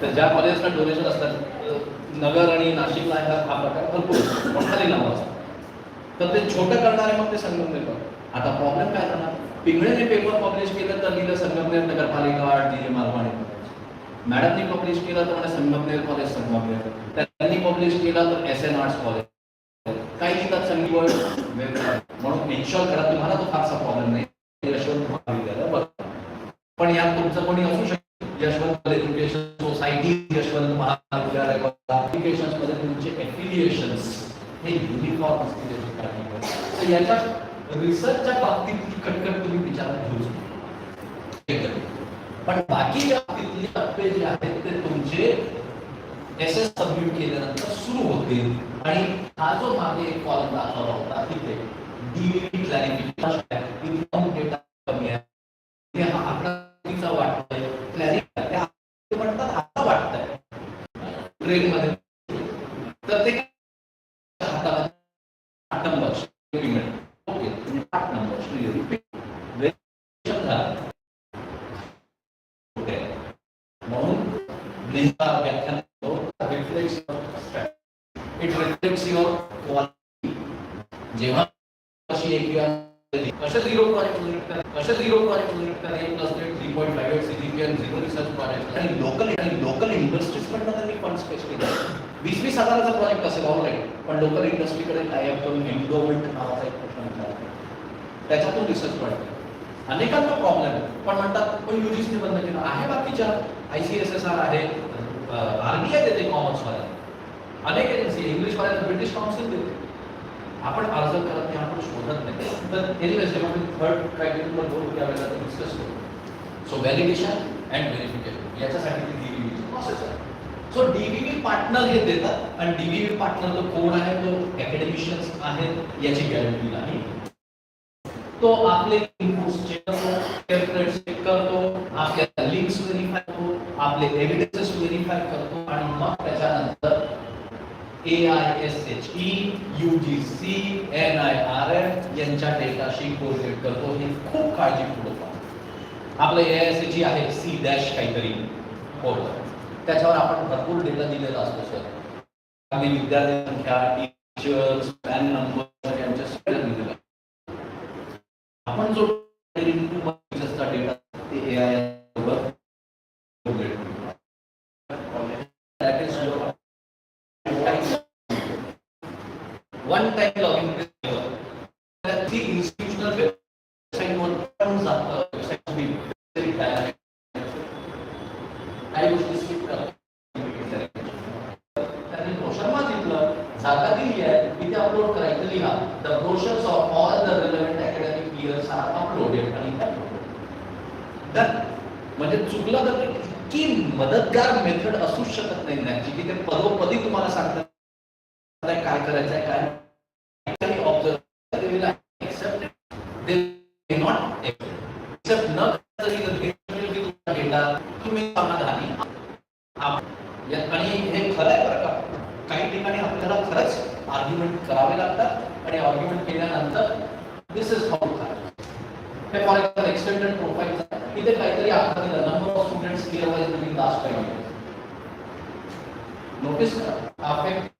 तर ज्या कॉलेजला डोनेशन असतात नगर आणि नाशिकला हा प्रकार भरपूर पण खाली नाव असतात तर ते छोटं करणारे मग ते संगमनेर. आता प्रॉब्लेम काय झाला पिंगळेने पेपर पब्लिश केलं तर लिहिलं संगमनेर नगरपालिका DJ मालपाणी. मॅडमनी पब्लिश केलं तर म्हणजे संगमनेर कॉलेज संगमनेर. त्यांनी पब्लिश केलं तर SN आर्ट्स कॉलेज. काही लिहितात संगीत म्हणून इन्शॉर करा तुम्हाला तो फारसा प्रॉब्लेम नाही. यशवंत महाविद्यालय बरोबर पण यात तुमचं कोणी असू शकतं यशवंत एज्युकेशन सोसायटी यशवंत महाविद्यालय एज्युकेशन मध्ये तुमचे एफिलिएशन्स हे युनिफॉर्म असतील. याच्या रिसर्चच्या बाबतीत कटकट तुम्ही विचारात घेऊ शकता पण बाकीच्या बाबतीतले टप्पे जे आहेत ते तुमचे SS सबमिट केल्यानंतर सुरू होतील आणि हा जो मागे एक कॉलम दाखवला होता तिथे DVD क्लॅरिफिकेशन डेटा कमी आहे हा आकडाचा वाटतोय क्लॅरिफाय ते म्हणतात आता वाटतंय ट्रेन मध्ये तर ते हाताला 8 numbers. Okay, 8 numbers. So you repeat. Verification झालं. Okay. म्हणून नेहमीचा व्याख्यान reflects your strategy. It reflects your quality. जेव्हा अशी एक कशा 0 प्रोजेक्ट प्रोजेक्ट करा A plus 3.58 CGPA and 0 research project आणि लोकल इंडस्ट्रीज कडनं त्यांनी फंड्स पेश केले 20-20 हजाराचा प्रोजेक्ट असेल ऑलराईट पण लोकल इंडस्ट्रीकडे काय करून एन्डोमेंट नावाचा एक प्रश्न विचारला त्याच्यातून रिसर्च प्रोजेक्ट अनेकांना प्रॉब्लेम पण म्हणतात पण युजीसीने बंद केलं आहे बाकीच्या ICSSR आहे RBI देते कॉमर्स वाले अनेक एजन्सी इंग्लिश वाले ब्रिटिश काउन्सिल देते आपण अर्ज करत नाही आपण शोधत नाही तर एनिवेज जेव्हा आपण थर्ड क्रायटेरियावर बोलू त्यावेळेला ते डिस्कस करू सो व्हॅलिडेशन अँड व्हेरिफिकेशन याच्यासाठी ती DVV प्रोसेस आहे सो DVV पार्टनर हे देतात आणि DVV पार्टनर जो कोण आहे तो अकॅडमिशियन्स आहेत याची गॅरंटी नाही तो आपले इनपुट्स चेक करतो टेम्पलेट्स चेक करतो आपल्या लिंक्स व्हेरीफाय करतो आपले एव्हिडन्सेस व्हेरीफाय करतो आणि मग त्याच्यानंतर AISHE, UGC, NIRF यांच्या डेटाशी कोरिलेट करतो हे खूप काळजीपूर्वक आपलं AISHE आहे C- काहीतरी कोड त्याच्यावर आपण भरपूर डेटा दिलेला असतो सर आम्ही विद्यार्थी संख्या टीचर्स पॅन नंबर यांच्या सगळ्या दिलेला आपण जो डेटा ते AI बरोबर one time login that the institutional website comes up website to be very direct I was district त्यांनी ब्रोशर मागितलं जागा दिली आहे तिथे अपलोड करायचं लिहा the brochures of all the relevant academic years are uploaded आणि done म्हणजे चुकलं तर की मदतगार मेथड असू शकत नाही ना की ते पदोपदी तुम्हाला सांगतात काय करायचं आहे काय observe they will accept it they may not accept न तुमचा डेटा तुम्ही समाधानी आणि हे खरं आहे बरं का काही ठिकाणी आपल्याला खरंच आर्ग्युमेंट करावे लागतात आणि आर्ग्युमेंट केल्यानंतर दिस इज हाऊ हे फॉर एक्झाम्पल एक्सटेंडेड प्रोफाईल इथे काहीतरी आता दिलं number of students clear wise during last 5 years notice करा अफेक्ट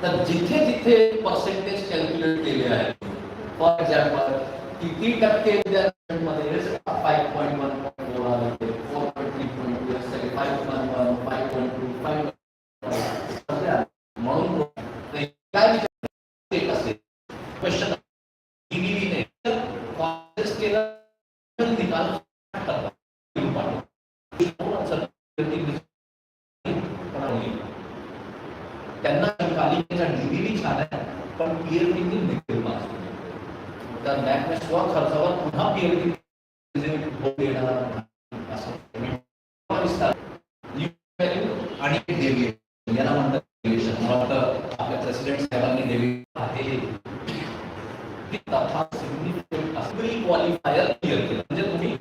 तर जिथे जिथे पर्सेंटेज कॅल्क्युलेट केले आहेत फॉर एक्झाम्पल किती टक्के विद्यार्थ्यांमध्ये 5.1.4 आले 4.3.2 असेल 5.1 5.2 म्हणून काय एक असेल क्वेश्चन DVV ने कॉन्टेस्ट केला निकाल त्यांना कालिकेचा DVV छान आहे पण PhD निगेटिव्ह मार्क्स तर मॅथने स्वखर्चावर पुन्हा PhD देणार असं आणि डेव्हिएशन याला म्हणतात डेव्हिएशन वाटतं आपल्या प्रेसिडेंट साहेबांनी डेव्हिएशन आहे की तफा सिग्निफिकंट असली क्वालिफायर क्लिअर केलं म्हणजे तुम्ही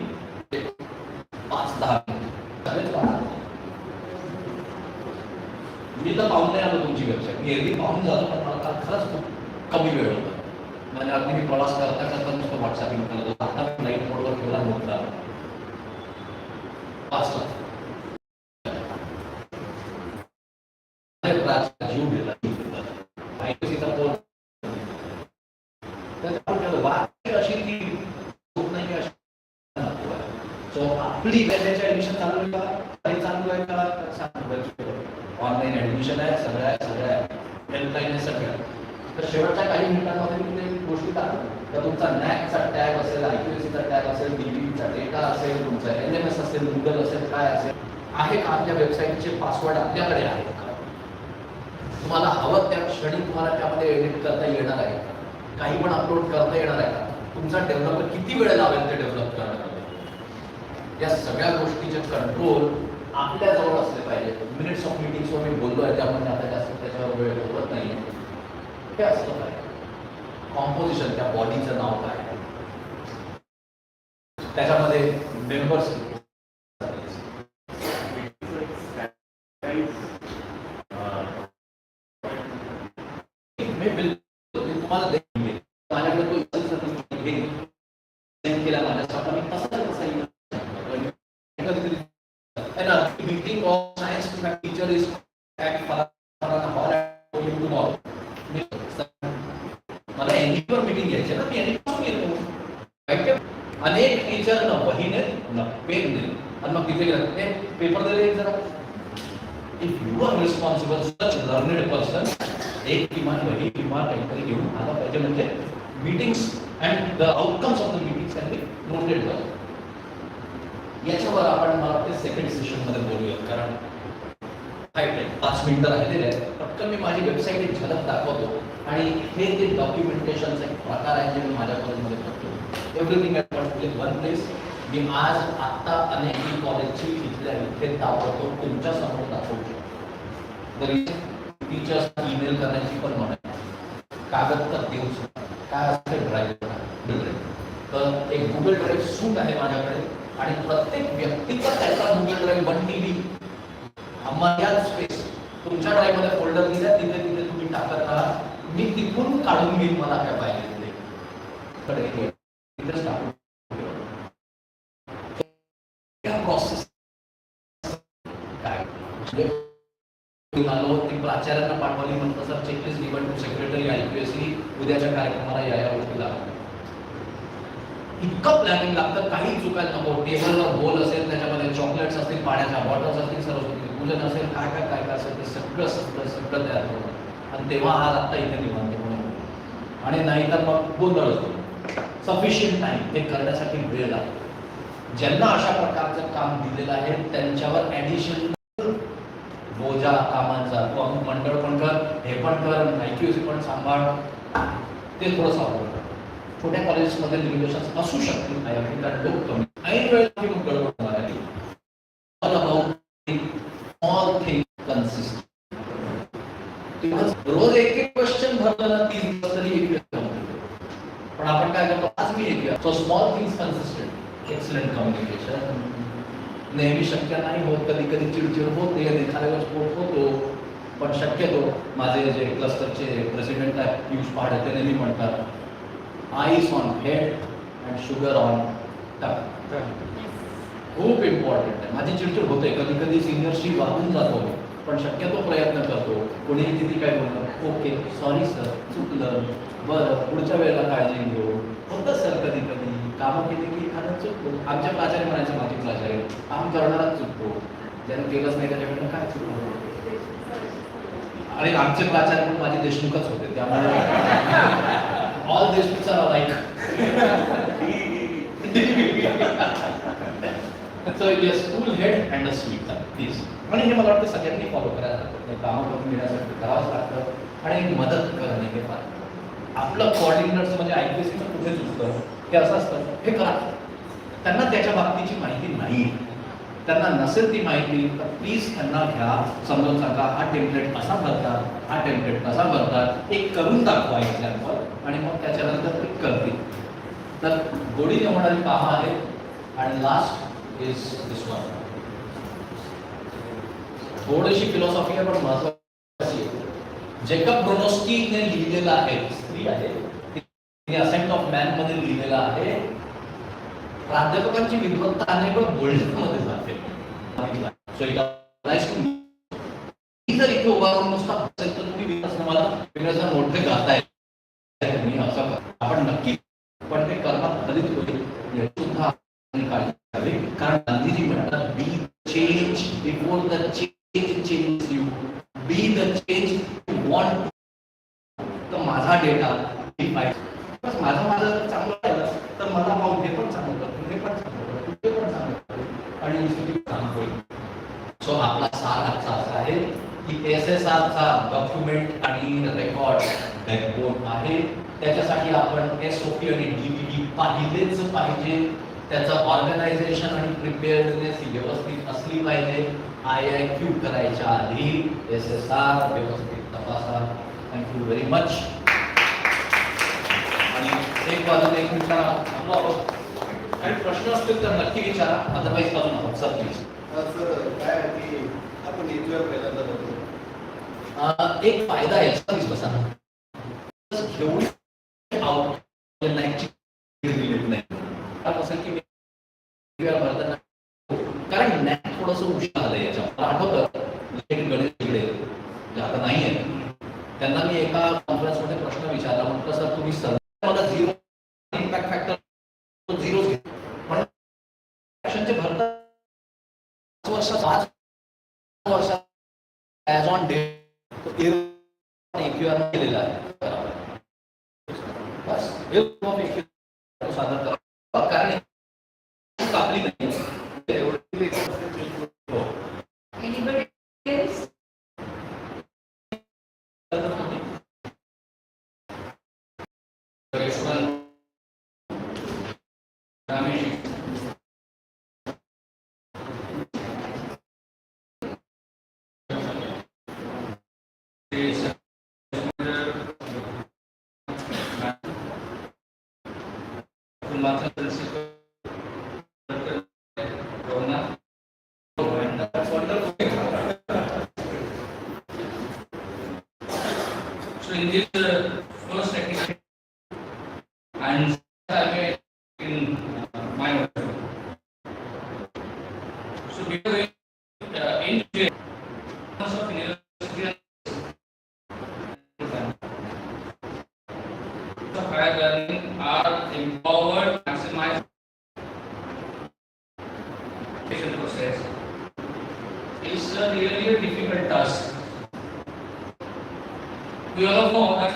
5-10 मी तर पाहून नाही आलो तुमची वेबसाईट मी एरवी पाहून झालो पण मला खरंच खूप कमी वेळ होता म्हणजे अगदी मी प्रवास करता करता नुसतं व्हॉट्सअपिंग करत होतो आता मी लाईट मोडवर ठेवला नव्हता 5 लाख जीव गेला अशी ती नाही सो आपली त्याच्या ऍडमिशन चालू आहे का चालू आहे का ऑनलाईन ऍडमिशन आहे सगळ्या हेल्पलाईन आहे सगळ्या तर शेवटच्या काही मिनिटांमध्ये तुम्ही गोष्टी टाकू तर तुमचा NAAC चा टॅग असेल IQAC चा टॅग असेल DVV चा डेटा असेल तुमचा LMS असेल गुगल असेल काय असेल आहे का आपल्या वेबसाईटचे पासवर्ड आपल्याकडे आहेत का तुम्हाला हवं त्या क्षणी तुम्हाला त्यामध्ये एडिट करता येणार आहे काही पण अपलोड करता येणार आहे का तुमचा डेव्हलपर किती वेळ लावेल ते डेव्हलप करण्यामध्ये या सगळ्या गोष्टीचे कंट्रोल आपल्या जवळ असले पाहिजे मिनिट्स ऑफ मीटिंग्सवर मी बोललो आहे त्यामुळे आता जास्त त्याच्यावर वेळ होत नाही हे असलं पाहिजे कॉम्पोजिशन त्या बॉडीचं नाव काय त्याच्यामध्ये मेंबर्स मी बिलकुल मी तुम्हाला देईन. माझ्याकडे तो इतर सर्टिफिकेट घेईन सेंड केला माझ्या स्वतः मी तसा meeting of science teacher is at hall tomorrow. मला एनजीओ मीटिंग घ्यायची ना, मी एनजीओ येतो. अनेक टीचर न वहीने न पेन दिले आणि मग तिथे गेला ते पेपर दिले जरा. If you are responsible such learned person, एक किमान वही किंवा काहीतरी घेऊन आला पाहिजे, म्हणजे meetings and the outcomes of the meetings can be noted down. याच्यावर आपण मला वाटते सेकंड सेशन मध्ये बोलूयात, कारण 5 मिनिटं राहिलेले आहेत. पटकन मी माझी वेबसाईट एक झलक दाखवतो आणि हे ते डॉक्युमेंटेशनचा एक प्रकार आहे जे मी माझ्या कॉलेजमध्ये करतो. Everything at one place. मी आज आत्ता अनेक कॉलेजची इथल्या इथे दाखवतो, तुमच्या समोर दाखवतो. तरी टीचर्स ईमेल करण्याची पण म्हणत कागद तर देऊ शकतो. काय असते ड्राईव्ह, तर एक गुगल ड्राईव्ह सूट आहे माझ्याकडे आणि प्रत्येक व्यक्तीचा त्याचा गुगल ड्राईव्ह 1 TB अमर्याद स्पेस तुमच्या ड्राईव्ह मध्ये फोल्डर दिला, तिथे तिथे तुम्ही टाकत राहा. मी तिथून काढून घेईन मला काय पाहिजे ते. प्रोसेस काय आलो ती प्राचार्यांना पाठवली, म्हणतो sir checklist given to secretary IQAC, उद्याच्या कार्यक्रमाला या गोष्टी लागतात. इतकं प्लॅनिंग लागतं, काही चुकायला नको. टेबलवर बोल असेल, त्याच्यामध्ये चॉकलेट्स असतील, पाण्याच्या बॉटल्स असतील, सरस्वती पूजन असेल, काय काय काय काय असेल ते सगळं सगळं सगळं तयार होतं. आणि तेव्हा आज आत्ता इथे निवांत म्हणून, आणि नाही तर मग गोंधळ होतो. सफिशियंट टाइम हे करण्यासाठी वेळ लागतो. ज्यांना अशा प्रकारचं काम दिलेलं आहे त्यांच्यावर ॲडिशनल बोजा कामांचा, तू अमुक मंडळ पण कर, हे पण कर, IQAC पण सांभाळ, ते थोडंसं आवडतं. छोट्या कॉलेजेसमध्ये लिमिटेशन्स असू शकतील, काही ठिकाणी लोक कमी, ऐन वेळेला मग गडबड होणार आहे. All about small thing consistent. रोज एक एक क्वेश्चन भरलं ना 30 दिवस तरी एक पण आपण काय करतो, आज मी एक. So small things consistent, excellent communication. नेहमी शक्य नाही होत, कधी कधी चिडचिड होते, एखाद्या स्फोट होतो, पण शक्यतो माझे जे क्लस्टरचे प्रेसिडेंट आहेत पियुष पहाड ते नेहमी म्हणतात, ice on head and sugar on टंग. खूप इम्पॉर्टंट आहे. माझी चिडचिड होते, कधी कधी सिनियरशी वाहून जातो, पण शक्यतो प्रयत्न करतो. कोणीही किती काय बोलतो, ओके सॉरी सर चुकलं, बरं पुढच्या वेळेला काळजी घेऊ. होतं सर कधी कधी कामं केली की एखादं चुकतो. आमच्या प्राचार्य म्हणायचं, माझी प्राचार्य काम करणाराच चुकतो, ज्यानं केलंच नाही त्याच्याकडनं काय चुकतो. आणि आमचे प्राचार्य पण माझे देशमुखच होते, त्यामुळे all Deshmukh are like. So a school head and a sweeper, please. आणि हे मला वाटतं सगळ्यांनी फॉलो करायला लागतं. कामं करून घेण्यासाठी करावंच लागतं आणि एक मदत करणे हे फार. आपलं कोऑर्डिनेटर्स म्हणजे IQACचं कुठे चुकतं हे असं असतं, हे करा. त्यांना त्याच्या बाबतीची माहिती नाही, त्यांना नसेल ती माहिती तर प्लीज त्यांना घ्या, समजून सांगा, हा टेम्पलेट असा भरतात, हा टेम्पलेट कसा भरतात, एक करून दाखवा एक्झाम्पल, आणि मग त्याच्यानंतर ते करतील. तर गोडीने होणारी कामं आहेत. आणि लास्ट is this one. थोडीशी फिलॉसॉफी आहे पण महत्त्वाची आहे. जेकब ब्रोनोस्कीने लिहिलेलं आहे, स्त्री आहे, तिने असेंट ऑफ मॅन मध्ये लिहिलेलं आहे, प्राध्यापकांची विद्वत्ता अनेक बोलण्यामध्ये जाते. So it applies to me. जर इथे उभा राहून नुसता असेल तर तुम्ही विकास मला वेगळं मोठे गाताय, मी असं कर, आपण नक्की, पण ते कर्मात फलित होईल याची सुद्धा काळजी घ्यावी. कारण गांधीजी म्हणतात, B change before the change change you, be the change you want. तर माझा डेटा बस माझं चांगलं राहिलं तर मला पाहून हे पण चांगलं करतो, हे पण चांगलं करतो, ते पण चांगलं करतो आणि इन्स्टिट्यूट चांगलं होईल. सो आपला सार आजचा असा आहे की SSRचा डॉक्युमेंट आणि रेकॉर्ड बॅकबोन आहे. त्याच्यासाठी आपण SOP आणि DVD पाहिलेच पाहिजे. त्याचं ऑर्गनायझेशन आणि प्रिपेअर्डनेस ही व्यवस्थित असली पाहिजे. IIQ करायच्या आधी SSR व्यवस्थित तपासा. Thank you very much. आणि एक बाजूला एक विचारा, काही प्रश्न असतील तर नक्की विचारा, अदरवाईज बाजून आहोत. Sir please. सर काय आहे की आपण इथल्या पहिल्यांदा बघतो एक फायदा आहे, बसा एवढी दिलेली नाही की मी कारण नॅक थोडंसं उशीर आलंय याच्या मला आठवतं गणेश तिकडे आता नाही आहे त्यांना मी एका कॉन्फरन्समध्ये प्रश्न विचारला म्हटलं सर तुम्ही मला झिरो इम्पॅक्ट फॅक्टर झिरो पण भरता 5 वर्षात ॲज ऑन डेट AQR केलेला आहे बस सादर करा कारण कापली नाही Anybody else? So in this first activity, and in my work. So we are in terms of university and higher learning are empowered, maximize process is really a difficult task. We all know that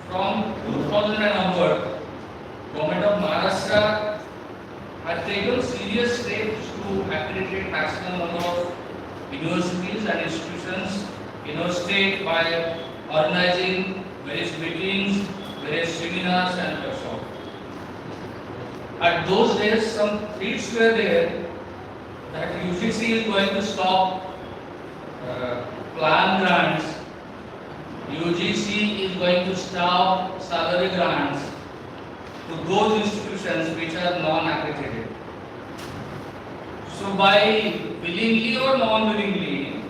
from 2000 and onward, Government of Maharashtra had taken serious steps to accredit maximum number of universities and institutions in our state by organizing various meetings, various seminars and workshops. At those days, some threats were there that UGC is going to stop plan grants. UGC is going to stop salary grants to those institutions which are non-accredited. So by willingly or non-willingly,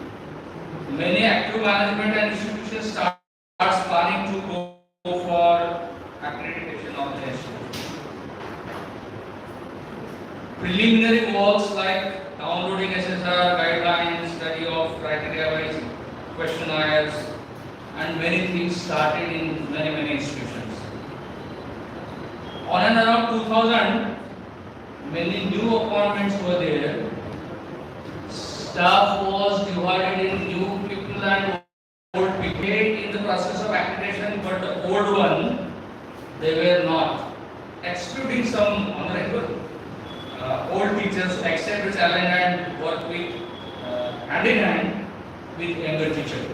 many active management and institutions starts planning to go for accreditation of the institution. Preliminary works like downloading SSR guidelines, study of criteria-wise questionnaires, and many things started in many institutions. On and around 2000, many new appointments were there. Staff was divided in new people and old people in the process of accreditation, but the old one, they were not. Excluding some honorable old teachers who accept the challenge and work with hand in hand with younger teachers.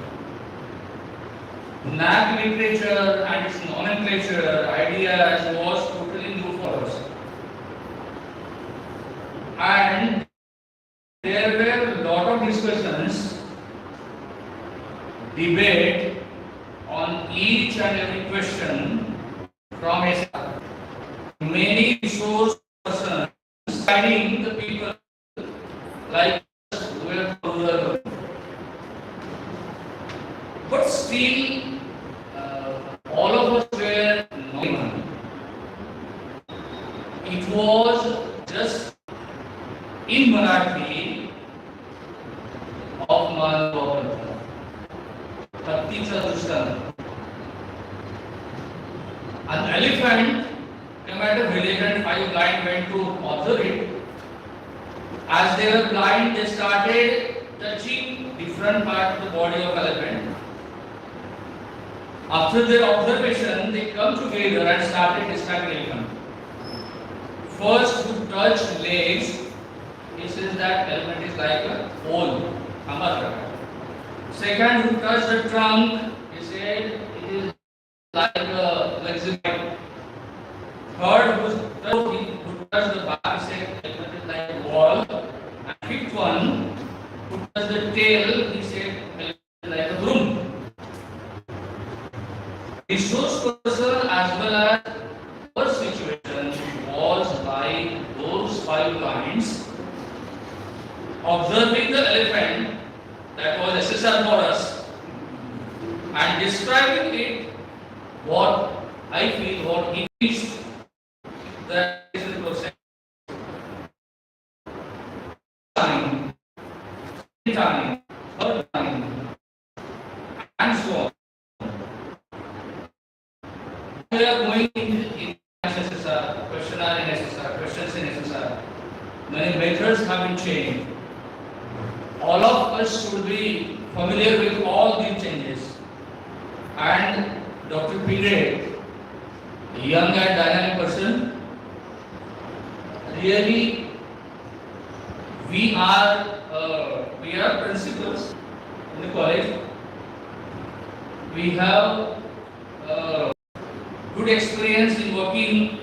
NAAC literature and its nomenclature, ideas was totally new for us. And there were a lot of discussions, debate on each and every question from a many resource persons guiding the people like us who were rural. But still, all of us were knowing. It was just in Marathi of Malvapan, Hatticha Dustan. An elephant came at a village and 5 blind went to observe it. As they were blind, they started touching different parts of the body of elephant. After their observation, they come together and started describing elephant. First, who touched legs, he says that elephant is like a pole, Second, who touched the trunk, he said it is like a flexible. Third, who touched the back, he said elephant is like a wall. And fifth one, who touched the tail, he said elephant is like a broom. Resource person as well as our situation was like those 5 lines observing the elephant that was SSR for us and describing it what I feel, what he feels, that is the process. Time, third time, and so on. We are going in SSR, questionnaire in SSR, questions in SSR. Many methods have been changed. All of us should be familiar with all these changes. And Dr. Pigre, a young and dynamic person, really we are principals in the college. We have good experience in working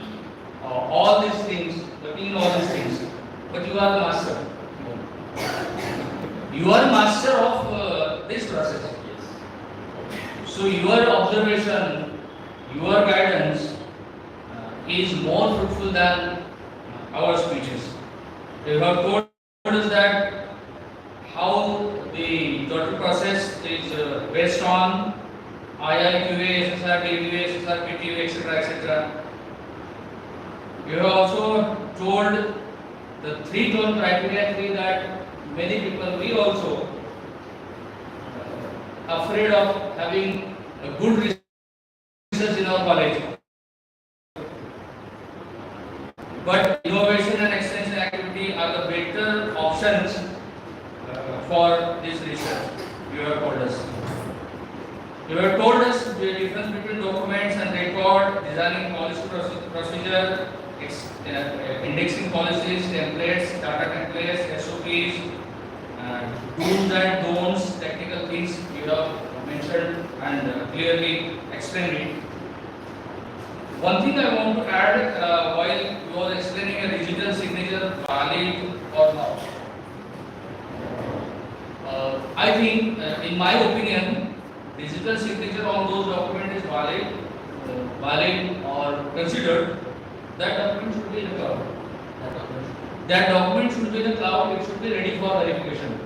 all these things, but you are the master. You are master of this process. So your observation, your guidance is more fruitful than our speeches. You have told us that how the total process is based on IIQA, SSR, DVA, SSR, PTV, etc., etc. You have also told the 3-tone criteria that many people, we also afraid of having a good research in our college. But innovation and extension activity are the better options for this research. You have told us. You have told us the difference between documents and record, designing policy procedure, indexing policies, templates, data templates, SOPs, do's and don'ts, technical things you have mentioned and clearly explained it. One thing I want to add while you were explaining a digital signature valid or not. I think, in my opinion, digital signature on those documents is valid or considered. That document should be in the cloud. That document should be in the cloud. It should be ready for verification.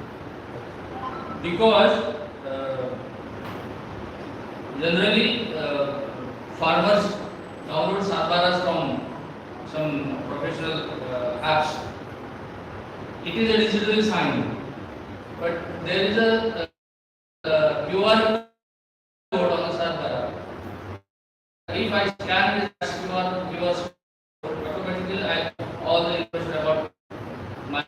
Because generally farmers download sarbaras from some professional apps. It is a digital sign, but there is a QR code on the sarbara. If I scan this QR code, automatically all the information about my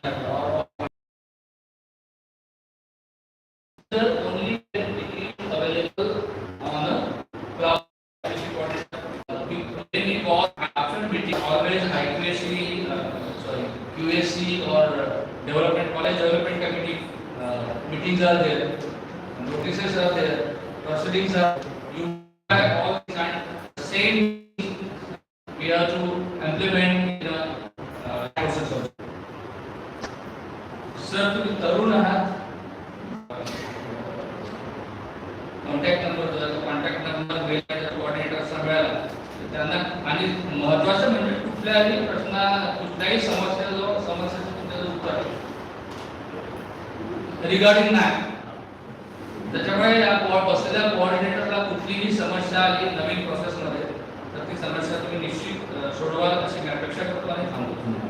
only available on a cloud. When we call after meeting, always IQAC, QAC or development college development committee meetings are there, notices are there, proceedings are. You have all these kind of same we have to implement in the process also. Sir, तुम्ही तरुण आहात. Contact number coordinator मिळाला त्यांना आणि महत्त्वाचं म्हणजे कुठल्याही कुठल्याही समस्येचं तुमचं उत्तर रिगार्डिंग नाही. त्याच्यामुळे या बसलेल्या कोऑर्डिनेटरला कुठलीही समस्या आली नवीन प्रोसेसमध्ये तर ती समस्या तुम्ही निश्चित सोडवाल अशी मी अपेक्षा करतो आणि थांबतो.